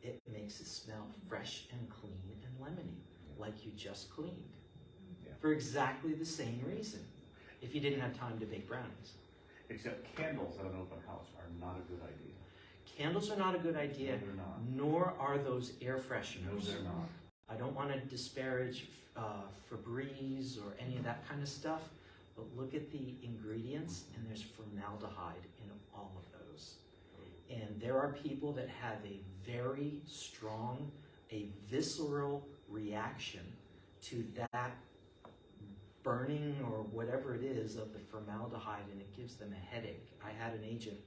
it makes it smell fresh and clean and lemony, like you just cleaned. Yeah. For exactly the same reason, if you didn't have time to bake brownies. Except candles at an open house are not a good idea. Candles are not a good idea, No, they're not. nor are those air No, fresheners. they're not. I don't want to disparage Febreze or any of that kind of stuff, but look at the ingredients, and there's formaldehyde in all of those. And there are people that have a very strong, a visceral reaction to that burning or whatever it is of the formaldehyde, and it gives them a headache. I had an agent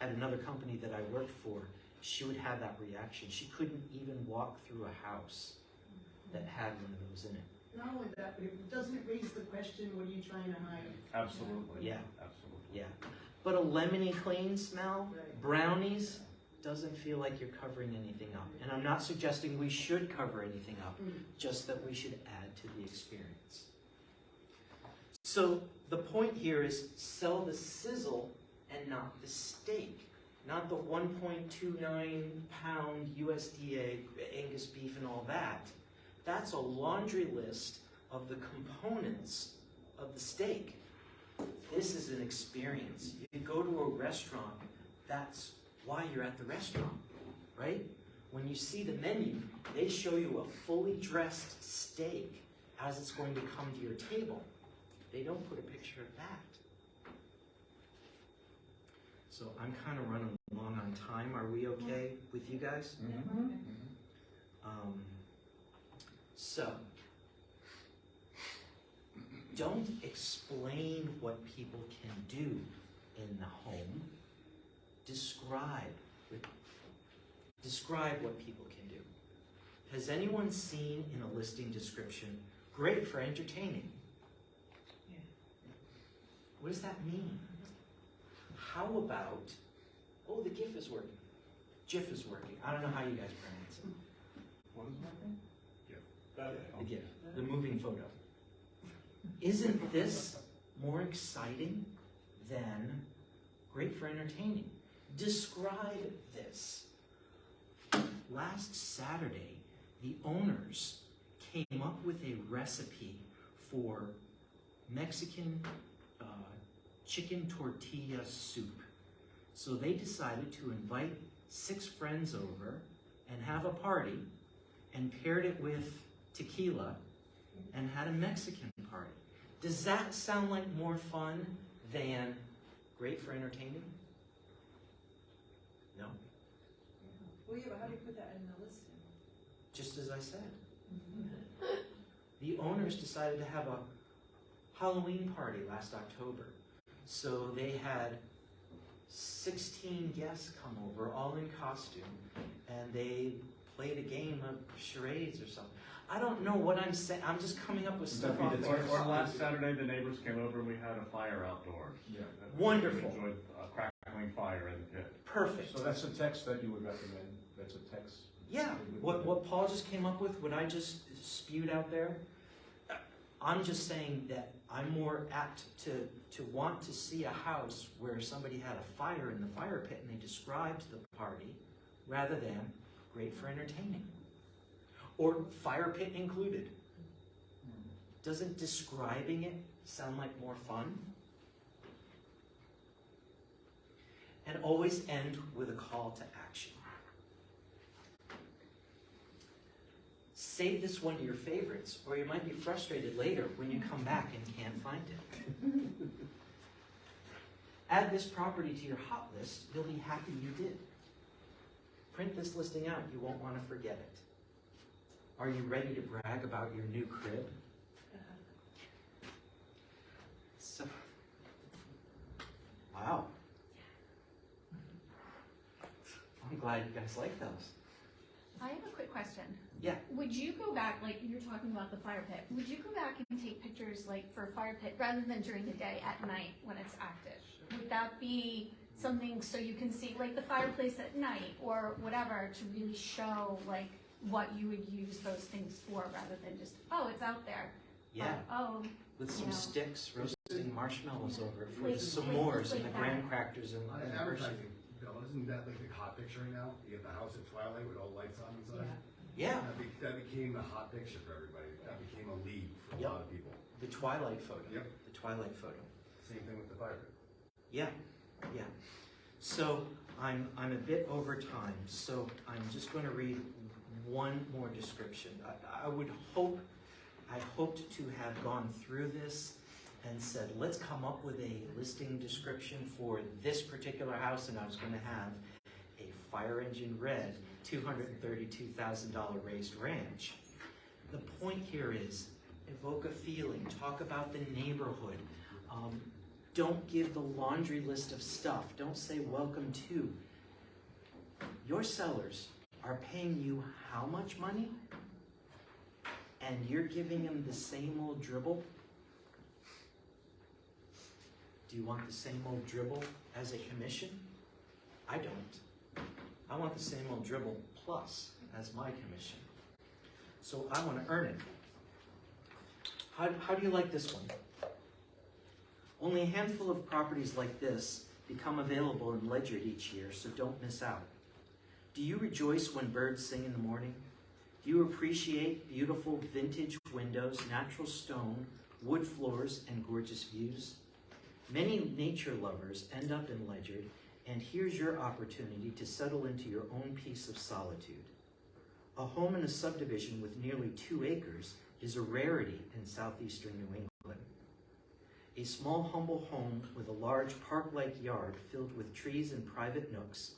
at another company that I worked for. She would have that reaction. She couldn't even walk through a house that had one of those in it. Not only that, but doesn't it raise the question, what are you trying to hide? Absolutely. Yeah. Absolutely. Yeah. But a lemony clean smell, Right. brownies, doesn't feel like you're covering anything up. And I'm not suggesting we should cover anything up, just that we should add to the experience. So the point here is sell the sizzle and not the steak, not the 1.29 pound USDA Angus beef and all that. That's a laundry list of the components of the steak. This is an experience. You go to a restaurant, that's why you're at the restaurant, right? When you see the menu, they show you a fully dressed steak as it's going to come to your table. They don't put a picture of that. So I'm kind of running long on time. Are we okay with you guys? Mm-hmm. So, don't explain what people can do in the home. Describe what people can do. Has anyone seen in a listing description, great for entertaining? Yeah. What does that mean? How about, oh, the GIF is working. GIF is working. I don't know how you guys pronounce it. What is working? The GIF, the moving photo. Isn't this more exciting than great for entertaining? Describe this. Last Saturday, the owners came up with a recipe for Mexican chicken tortilla soup. So they decided to invite 6 friends over and have a party, and paired it with tequila and had a Mexican party. Does that sound like more fun than great for entertaining? No? Well, yeah, but how do you put that in the listing? Just as I said. The owners decided to have a Halloween party last October. So they had 16 guests come over, all in costume, and they played a game of charades or something. I don't know what I'm saying. I'm just coming up with stuff off the Or last Saturday, the neighbors came over and we had a fire outdoors. Yeah. Wonderful. We enjoyed a crackling fire in the pit. Perfect. So that's a text that you would recommend, that's a text? Yeah, what Paul just came up with, what I just spewed out there, I'm just saying that I'm more apt to want to see a house where somebody had a fire in the fire pit and they described the party, rather than great for entertaining. Or fire pit included. Doesn't describing it sound like more fun? And always end with a call to action. Save this one to your favorites, or you might be frustrated later when you come back and can't find it. Add this property to your hot list, you'll be happy you did. Print this listing out, you won't want to forget it. Are you ready to brag about your new crib? So, wow. I'm glad you guys like those. I have a quick question. Yeah. Would you go back, like you're talking about the fire pit, would you go back and take pictures like for a fire pit rather than during the day at night when it's active? Would that be something so you can see like the fireplace at night or whatever to really show like what you would use those things for rather than just, oh, it's out there. Yeah. Oh, With some you know. sticks, roasting marshmallows over it for the Like- s'mores and the like graham that. crackers and On advertising, Bill, isn't that like the hot picture now? You have the house at twilight with all lights on inside? Yeah, That became the hot picture for everybody. That became a lead for a Yep. lot of people. the twilight photo. Yep. The twilight photo. Same thing with the fire pit. Yeah, yeah. So I'm a bit over time, so I'm just going to read one more description. I hoped to have gone through this and said, let's come up with a listing description for this particular house, and I was going to have a fire engine red $232,000 raised ranch. The point here is evoke a feeling, talk about the neighborhood. Don't give the laundry list of stuff. Don't say welcome to. Your sellers are paying you how much money? And you're giving them the same old dribble? Do you want the same old dribble as a commission? I don't. I want the same old dribble plus as my commission. So I want to earn it. How do you like this one? Only a handful of properties like this become available in Ledyard each year, so don't miss out. Do you rejoice when birds sing in the morning? Do you appreciate beautiful vintage windows, natural stone, wood floors, and gorgeous views? Many nature lovers end up in Ledyard, and here's your opportunity to settle into your own piece of solitude. A home in a subdivision with nearly 2 acres is a rarity in southeastern New England. A small, humble home with a large park-like yard filled with trees and private nooks,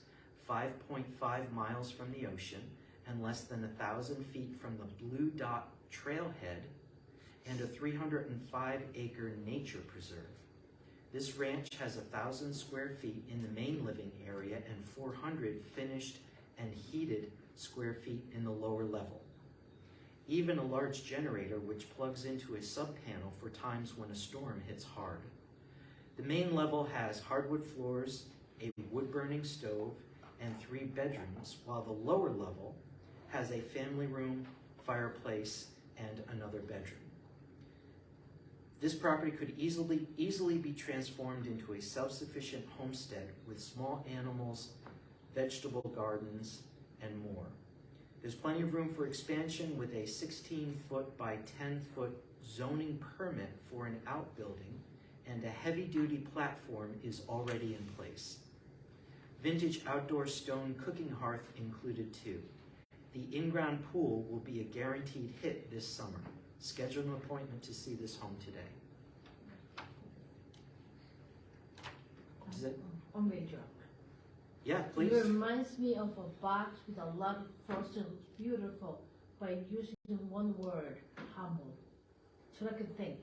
5.5 miles from the ocean and less than 1,000 feet from the Blue Dot Trailhead, and a 305-acre nature preserve. This ranch has 1,000 square feet in the main living area and 400 finished and heated square feet in the lower level. Even a large generator which plugs into a sub-panel for times when a storm hits hard. The main level has hardwood floors, a wood-burning stove, and 3 bedrooms, while the lower level has a family room, fireplace, and another bedroom. This property could easily be transformed into a self-sufficient homestead with small animals, vegetable gardens, and more. There's plenty of room for expansion with a 16-foot by 10-foot zoning permit for an outbuilding, and a heavy-duty platform is already in place. Vintage outdoor stone cooking hearth included too. The in-ground pool will be a guaranteed hit this summer. Schedule an appointment to see this home today. Is it? Yeah, please. It reminds me of a box with a lot of frosting, beautiful, by using one word, humble. So I can think,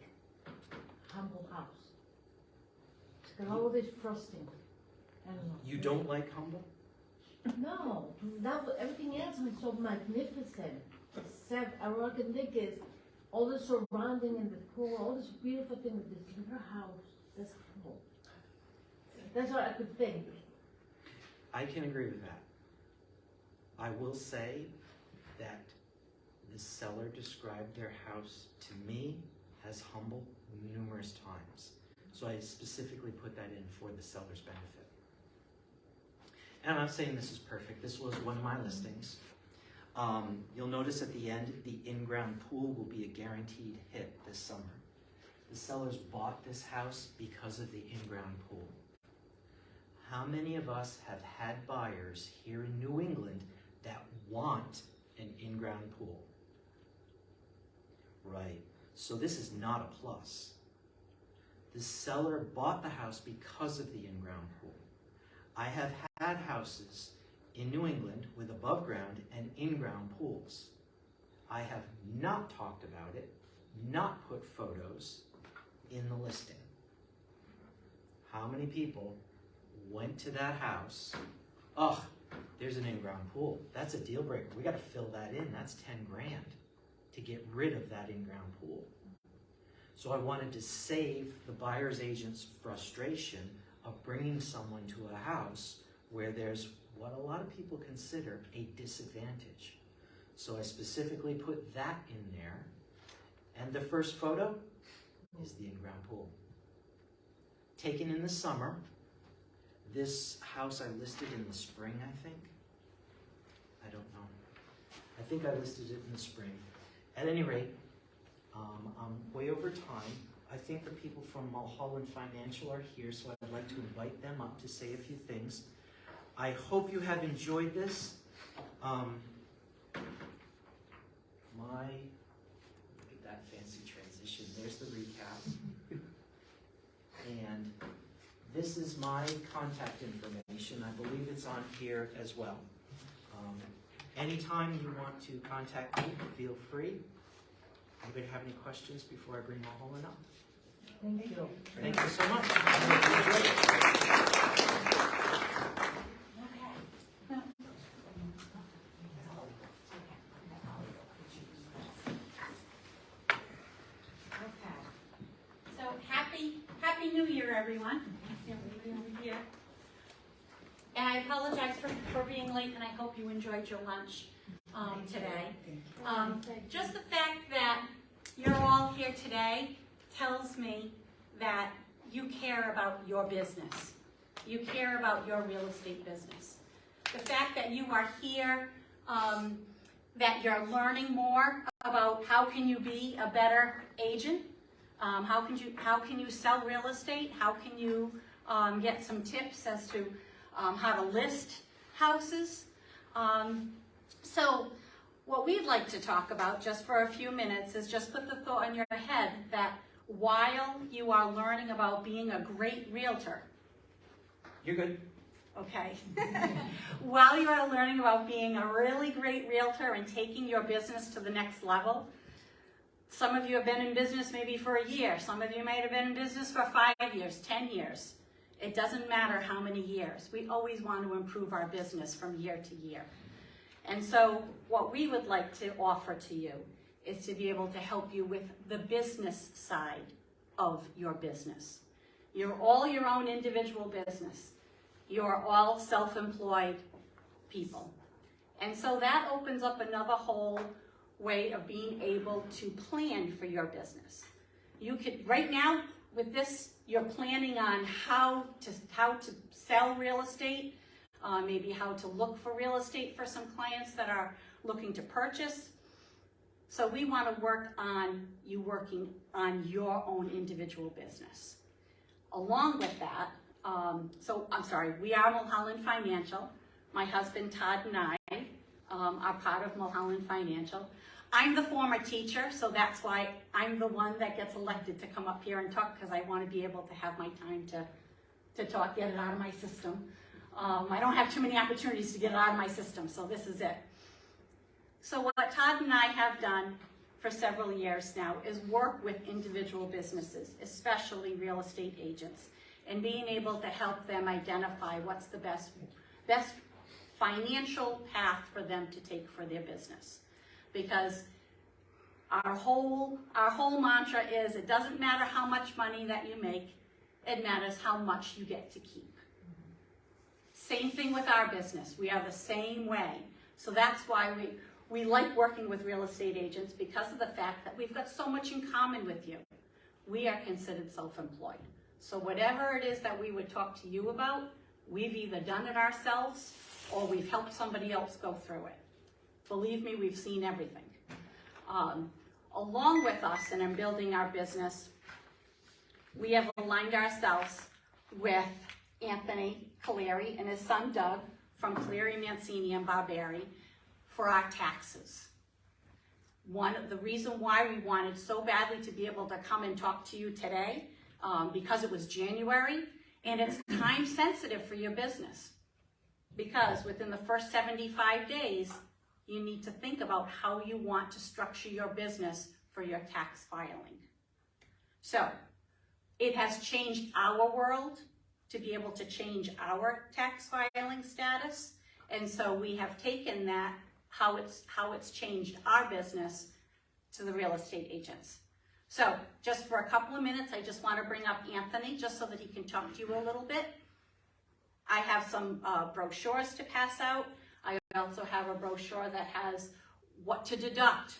humble house. Got all this frosting. I don't know. You don't like Humble? No, everything else is so magnificent. Except all I can think is all the surrounding and the pool, all this beautiful thing with this little house. That's Humble. That's what I could think. I can agree with that. I will say that the seller described their house to me as humble numerous times. So I specifically put that in for the seller's benefit. And I'm not saying this is perfect. This was one of my listings. You'll notice at the end, the in-ground pool will be a guaranteed hit this summer. The sellers bought this house because of the in-ground pool. How many of us have had buyers here in New England that want an in-ground pool? Right. So this is not a plus. The seller bought the house because of the in-ground pool. I have had houses in New England with above ground and in-ground pools. I have not talked about it, not put photos in the listing. How many people went to that house? Oh, there's an in-ground pool. That's a deal breaker. We got to fill that in. That's 10 grand to get rid of that in-ground pool. So I wanted to save the buyer's agent's frustration of bringing someone to a house where there's what a lot of people consider a disadvantage. So I specifically put that in there. And the first photo is the in-ground pool. Taken in the summer. This house I listed in the spring, I think. I don't know. I think I listed it in the spring. At any rate, I'm way over time. I think the people from Mulholland Financial are here, so I'd like to invite them up to say a few things. I hope you have enjoyed this. Look at that fancy transition. There's the recap. And this is my contact information. I believe it's on here as well. Anytime you want to contact me, feel free. Anybody have any questions before I bring Mulholland up? Thank you. Thank you so much. Okay. So happy New Year, everyone. Here. And I apologize for being late, and I hope you enjoyed your lunch today. Just the fact that you're all here today tells me that you care about your business. You care about your real estate business. The fact that you are here, that you're learning more about how can you be a better agent, how can you sell real estate, how can you get some tips as to how to list houses. So what we'd like to talk about just for a few minutes is just put the thought in your head that while you are learning about being a great realtor, You're good. okay, while you are learning about being a really great realtor and taking your business to the next level, some of you have been in business maybe for a year, some of you might have been in business for 5 years, 10 years. It doesn't matter how many years. We always want to improve our business from year to year. And so what we would like to offer to you is to be able to help you with the business side of your business. You're all your own individual business. You're all self-employed people. And so that opens up another whole way of being able to plan for your business. You could, right now, with this, you're planning on how to sell real estate, maybe how to look for real estate for some clients that are looking to purchase. So we want to work on you working on your own individual business. Along with that, we are Mulholland Financial. My husband Todd and I are part of Mulholland Financial. I'm the former teacher, so that's why I'm the one that gets elected to come up here and talk, because I want to be able to have my time to talk, get it out of my system. I don't have too many opportunities to get it out of my system, so this is it. So what Todd and I have done for several years now is work with individual businesses, especially real estate agents. and being able to help them identify what's the best financial path for them to take for their business. Because our whole mantra is, it doesn't matter how much money that you make, it matters how much you get to keep. Same thing with our business. We are the same way. So that's why we like working with real estate agents, because of the fact that we've got so much in common with you. We are considered self-employed. So whatever it is that we would talk to you about, we've either done it ourselves or we've helped somebody else go through it. Believe me, we've seen everything. Along with us, and in building our business, we have aligned ourselves with Anthony Caleri and his son Doug from Caleri, Mancini, and Barberi for our taxes. The reason why we wanted so badly to be able to come and talk to you today, because it was January, and it's time sensitive for your business. Because within the first 75 days, you need to think about how you want to structure your business for your tax filing. So, it has changed our world to be able to change our tax filing status. And so we have taken that, how it's changed our business, to the real estate agents. So just for a couple of minutes, I just want to bring up Anthony just so that he can talk to you a little bit. I have some brochures to pass out. I also have a brochure that has what to deduct.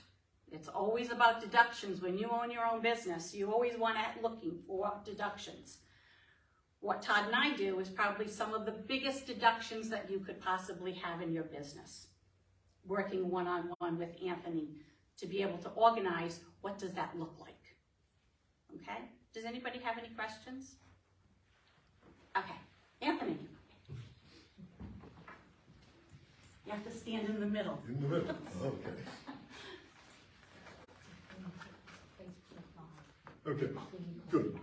It's always about deductions. When you own your own business, you always want to looking for deductions. What Todd and I do is probably some of the biggest deductions that you could possibly have in your business. Working one-on-one with Anthony to be able to organize, what does that look like? Okay? Does anybody have any questions? Okay, Anthony. You have to stand in the middle. In the middle, okay. Okay, good.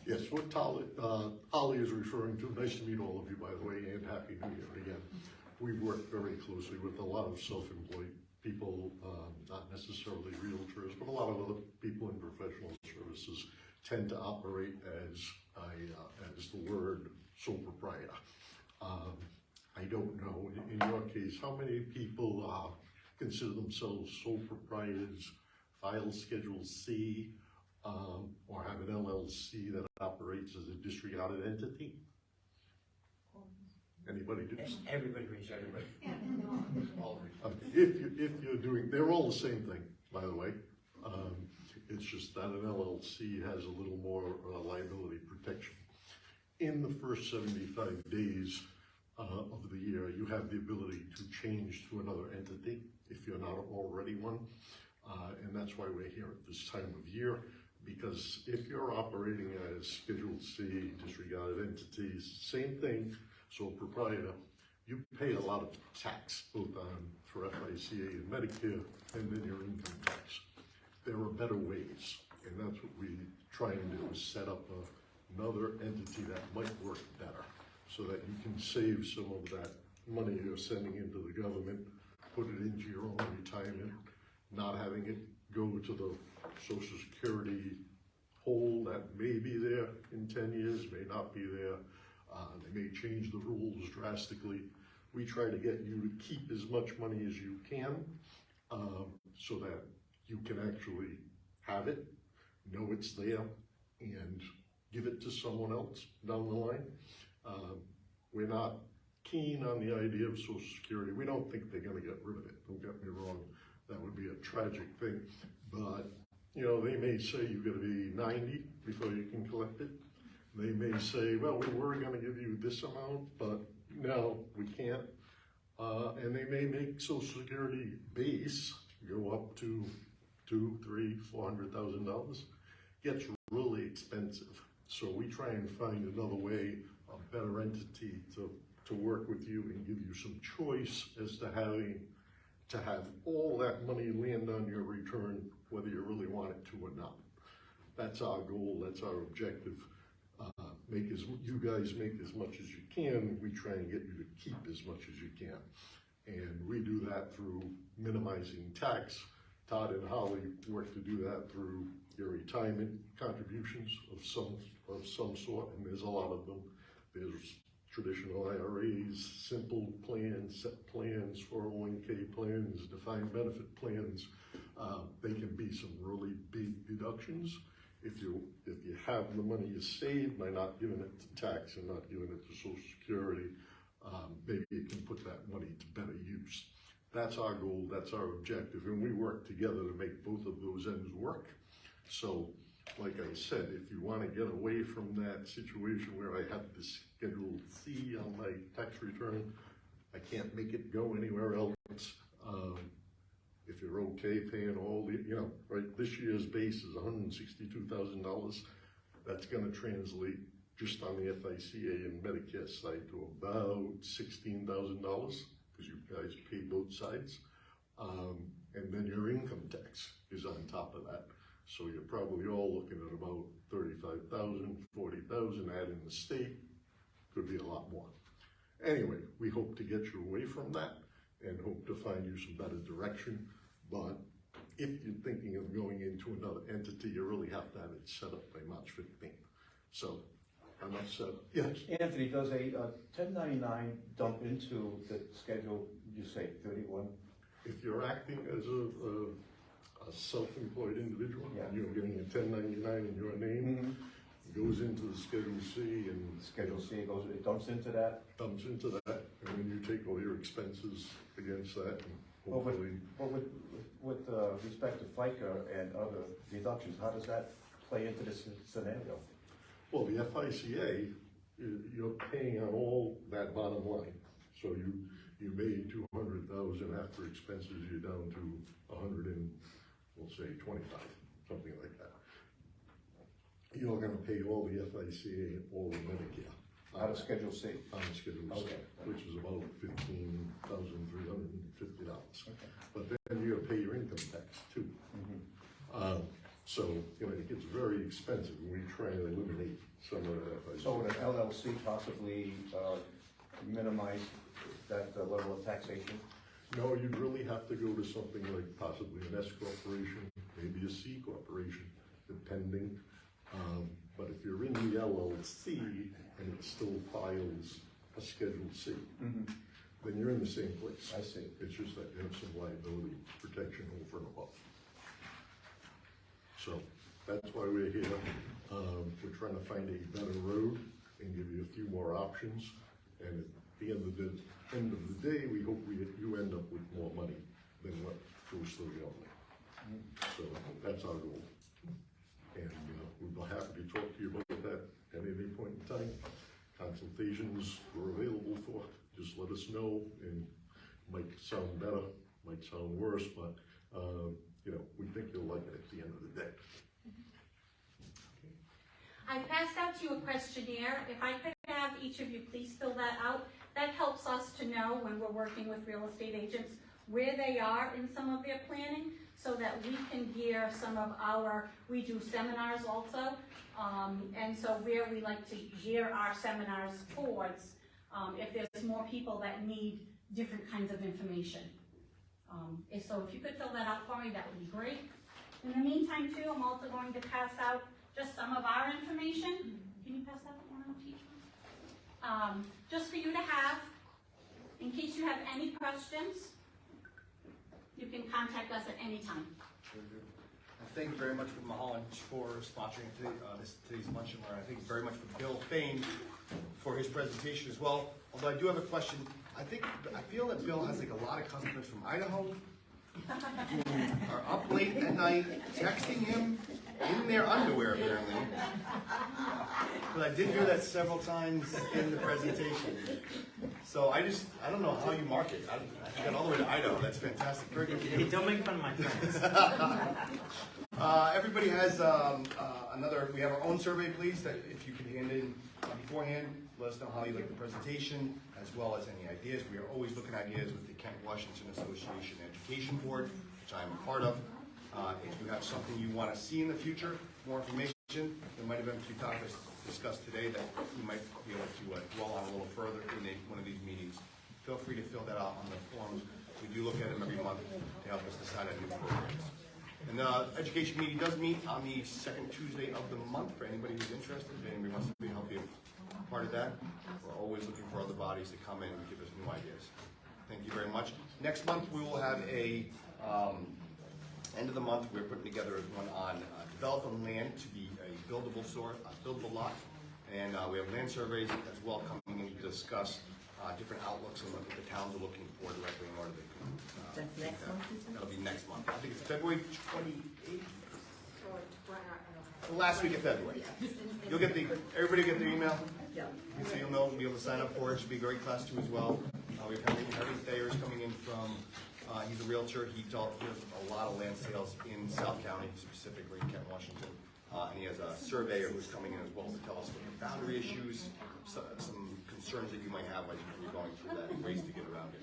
Yes, what Holly is referring to, nice to meet all of you, by the way, and Happy New Year again. We work very closely with a lot of self-employed people, not necessarily realtors, but a lot of other people in professional services tend to operate as the word sole proprietor. I don't know, in your case, how many people consider themselves sole proprietors, file Schedule C, or have an LLC that operates as a disregarded entity? Anybody do? Everybody raise your hand. If you're doing, they're all the same thing, by the way. It's just that an LLC has a little more liability protection. In the first 75 days of the year, you have the ability to change to another entity if you're not already one. And that's why we're here at this time of year, because if you're operating as Schedule C, disregarded entities, same thing, sole proprietor, you pay a lot of tax, both for FICA and Medicare, and then your income tax. There are better ways, and that's what we try and do, is set up another entity that might work better, so that you can save some of that money you're sending into the government, put it into your own retirement, not having it go to the Social Security hole that may be there in 10 years, may not be there. They may change the rules drastically. We try to get you to keep as much money as you can, so that you can actually have it, know it's there, and give it to someone else down the line. We're not keen on the idea of Social Security. We don't think they're going to get rid of it. Don't get me wrong. That would be a tragic thing. But, you know, they may say you've got to be 90 before you can collect it. They may say, well, we were going to give you this amount, but no, we can't. And they may make Social Security base go up to $200,000, $300,000, $400,000. Gets really expensive. So we try and find another way, a better entity to work with you and give you some choice as to have all that money land on your return, whether you really want it to or not. That's our goal, that's our objective. You guys make as much as you can, we try and get you to keep as much as you can. And we do that through minimizing tax. Todd and Holly work to do that through your retirement contributions of some of some sort, and there's a lot of them. There's traditional IRAs, simple plans, set plans, 401k plans, defined benefit plans. They can be some really big deductions. If you have the money you saved by not giving it to tax and not giving it to Social Security, maybe you can put that money to better use. That's our goal, that's our objective, and we work together to make both of those ends work. So, like I said, if you want to get away from that situation where I have this Schedule C on my tax return, I can't make it go anywhere else. If you're okay paying all the, right, this year's base is $162,000. That's going to translate just on the FICA and Medicare side to about $16,000 because you guys pay both sides. And then your income tax is on top of that. So you're probably all looking at about 35,000, 40,000, adding the state, could be a lot more. Anyway, we hope to get you away from that and hope to find you some better direction. But if you're thinking of going into another entity, you really have to have it set up by March 15th. So, enough said. Yes? Anthony, does a 1099 dump into the schedule, you say 31? If you're acting as a self-employed individual, Yeah. you're getting a 1099 in your name, it goes into the Schedule C and Schedule C goes, it dumps into that? dumps into that, and then you take all your expenses against that, and Well, hopefully. with respect to FICA and other deductions, how does that play into this scenario? Well, the FICA, you're paying on all that bottom line. So you made 200,000 after expenses, you're down to 100 and, we'll say 25, something like that. You're gonna pay all the FICA and all the Medicare. Out of Schedule C? On Schedule C, Okay. which is about $15,350. Okay. But then you gotta pay your income tax too. So, it gets very expensive, and we try to eliminate some of that. So would an LLC possibly minimize that level of taxation? No, you'd really have to go to something like possibly an S corporation, maybe a C corporation, depending. But if you're in the LLC and it still files a Schedule C, then you're in the same place. I see. It's just that you have some liability protection over and above. So that's why we're here. We're trying to find a better road and give you a few more options. And at the end of the day, we hope you end up with more money than what goes through the only. So that's our goal. And we'd be happy to talk to you about that at any point in time. Consultations we're available for. Just let us know, and might sound better, might sound worse, but we think you'll like it at the end of the day. I passed out to you a questionnaire. If I could have each of you please fill that out. That helps us to know when we're working with real estate agents where they are in some of their planning, so that we can gear some of we do seminars also, and so where we like to gear our seminars towards, if there's more people that need different kinds of information. So if you could fill that out for me, that would be great. In the meantime too, I'm also going to pass out just some of our information. Can you pass that one out to each one? Just for you to have, in case you have any questions, you can contact us at any time. Thank you very much for Mulholland for sponsoring today's luncheon. I thank you very much for Bill Fain for his presentation as well. Although I do have a question. I feel that Bill has a lot of customers from Idaho who are up late at night texting him in their underwear apparently. But I did hear that several times in the presentation. So I don't know how you market. You got all the way to Idaho. That's fantastic. Very good. Hey, don't make fun of my friends. Everybody has we have our own survey, please, that if you could hand in beforehand, let us know how you like the presentation, as well as any ideas. We are always looking at ideas with the Kent Washington Association Education Board, which I am a part of. If you have something you want to see in the future, more information, there might have been a few topics discussed today that you might be able to dwell on a little further in one of these meetings. Feel free to fill that out on the forms. We do look at them every month to help us decide on new programs. And education meeting does meet on the second Tuesday of the month for anybody who's interested. If anybody wants to be a part of that, we're always looking for other bodies to come in and give us new ideas. Thank you very much. Next month we will have a end of the month. We're putting together one on developing land to be a buildable buildable lot, and we have land surveys as well coming in to discuss different outlooks and what the towns are looking for directly in order to. That's next month, isn't it? That'll be next month. I think it's February 28th. The last week of February. You'll get everybody get the email? Yeah. So you'll know, be able to sign up for it. It should be a great class too as well. We have Henry Thayer's coming in from, he's a realtor. He does a lot of land sales in South County, specifically Kent, Washington. And he has a surveyor who's coming in as well to tell us what the boundary issues, some concerns that you might have as you're going through that, and ways to get around it.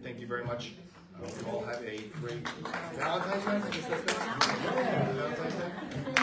Thank you very much. I hope you all have a great Valentine's Day. Valentine's Day.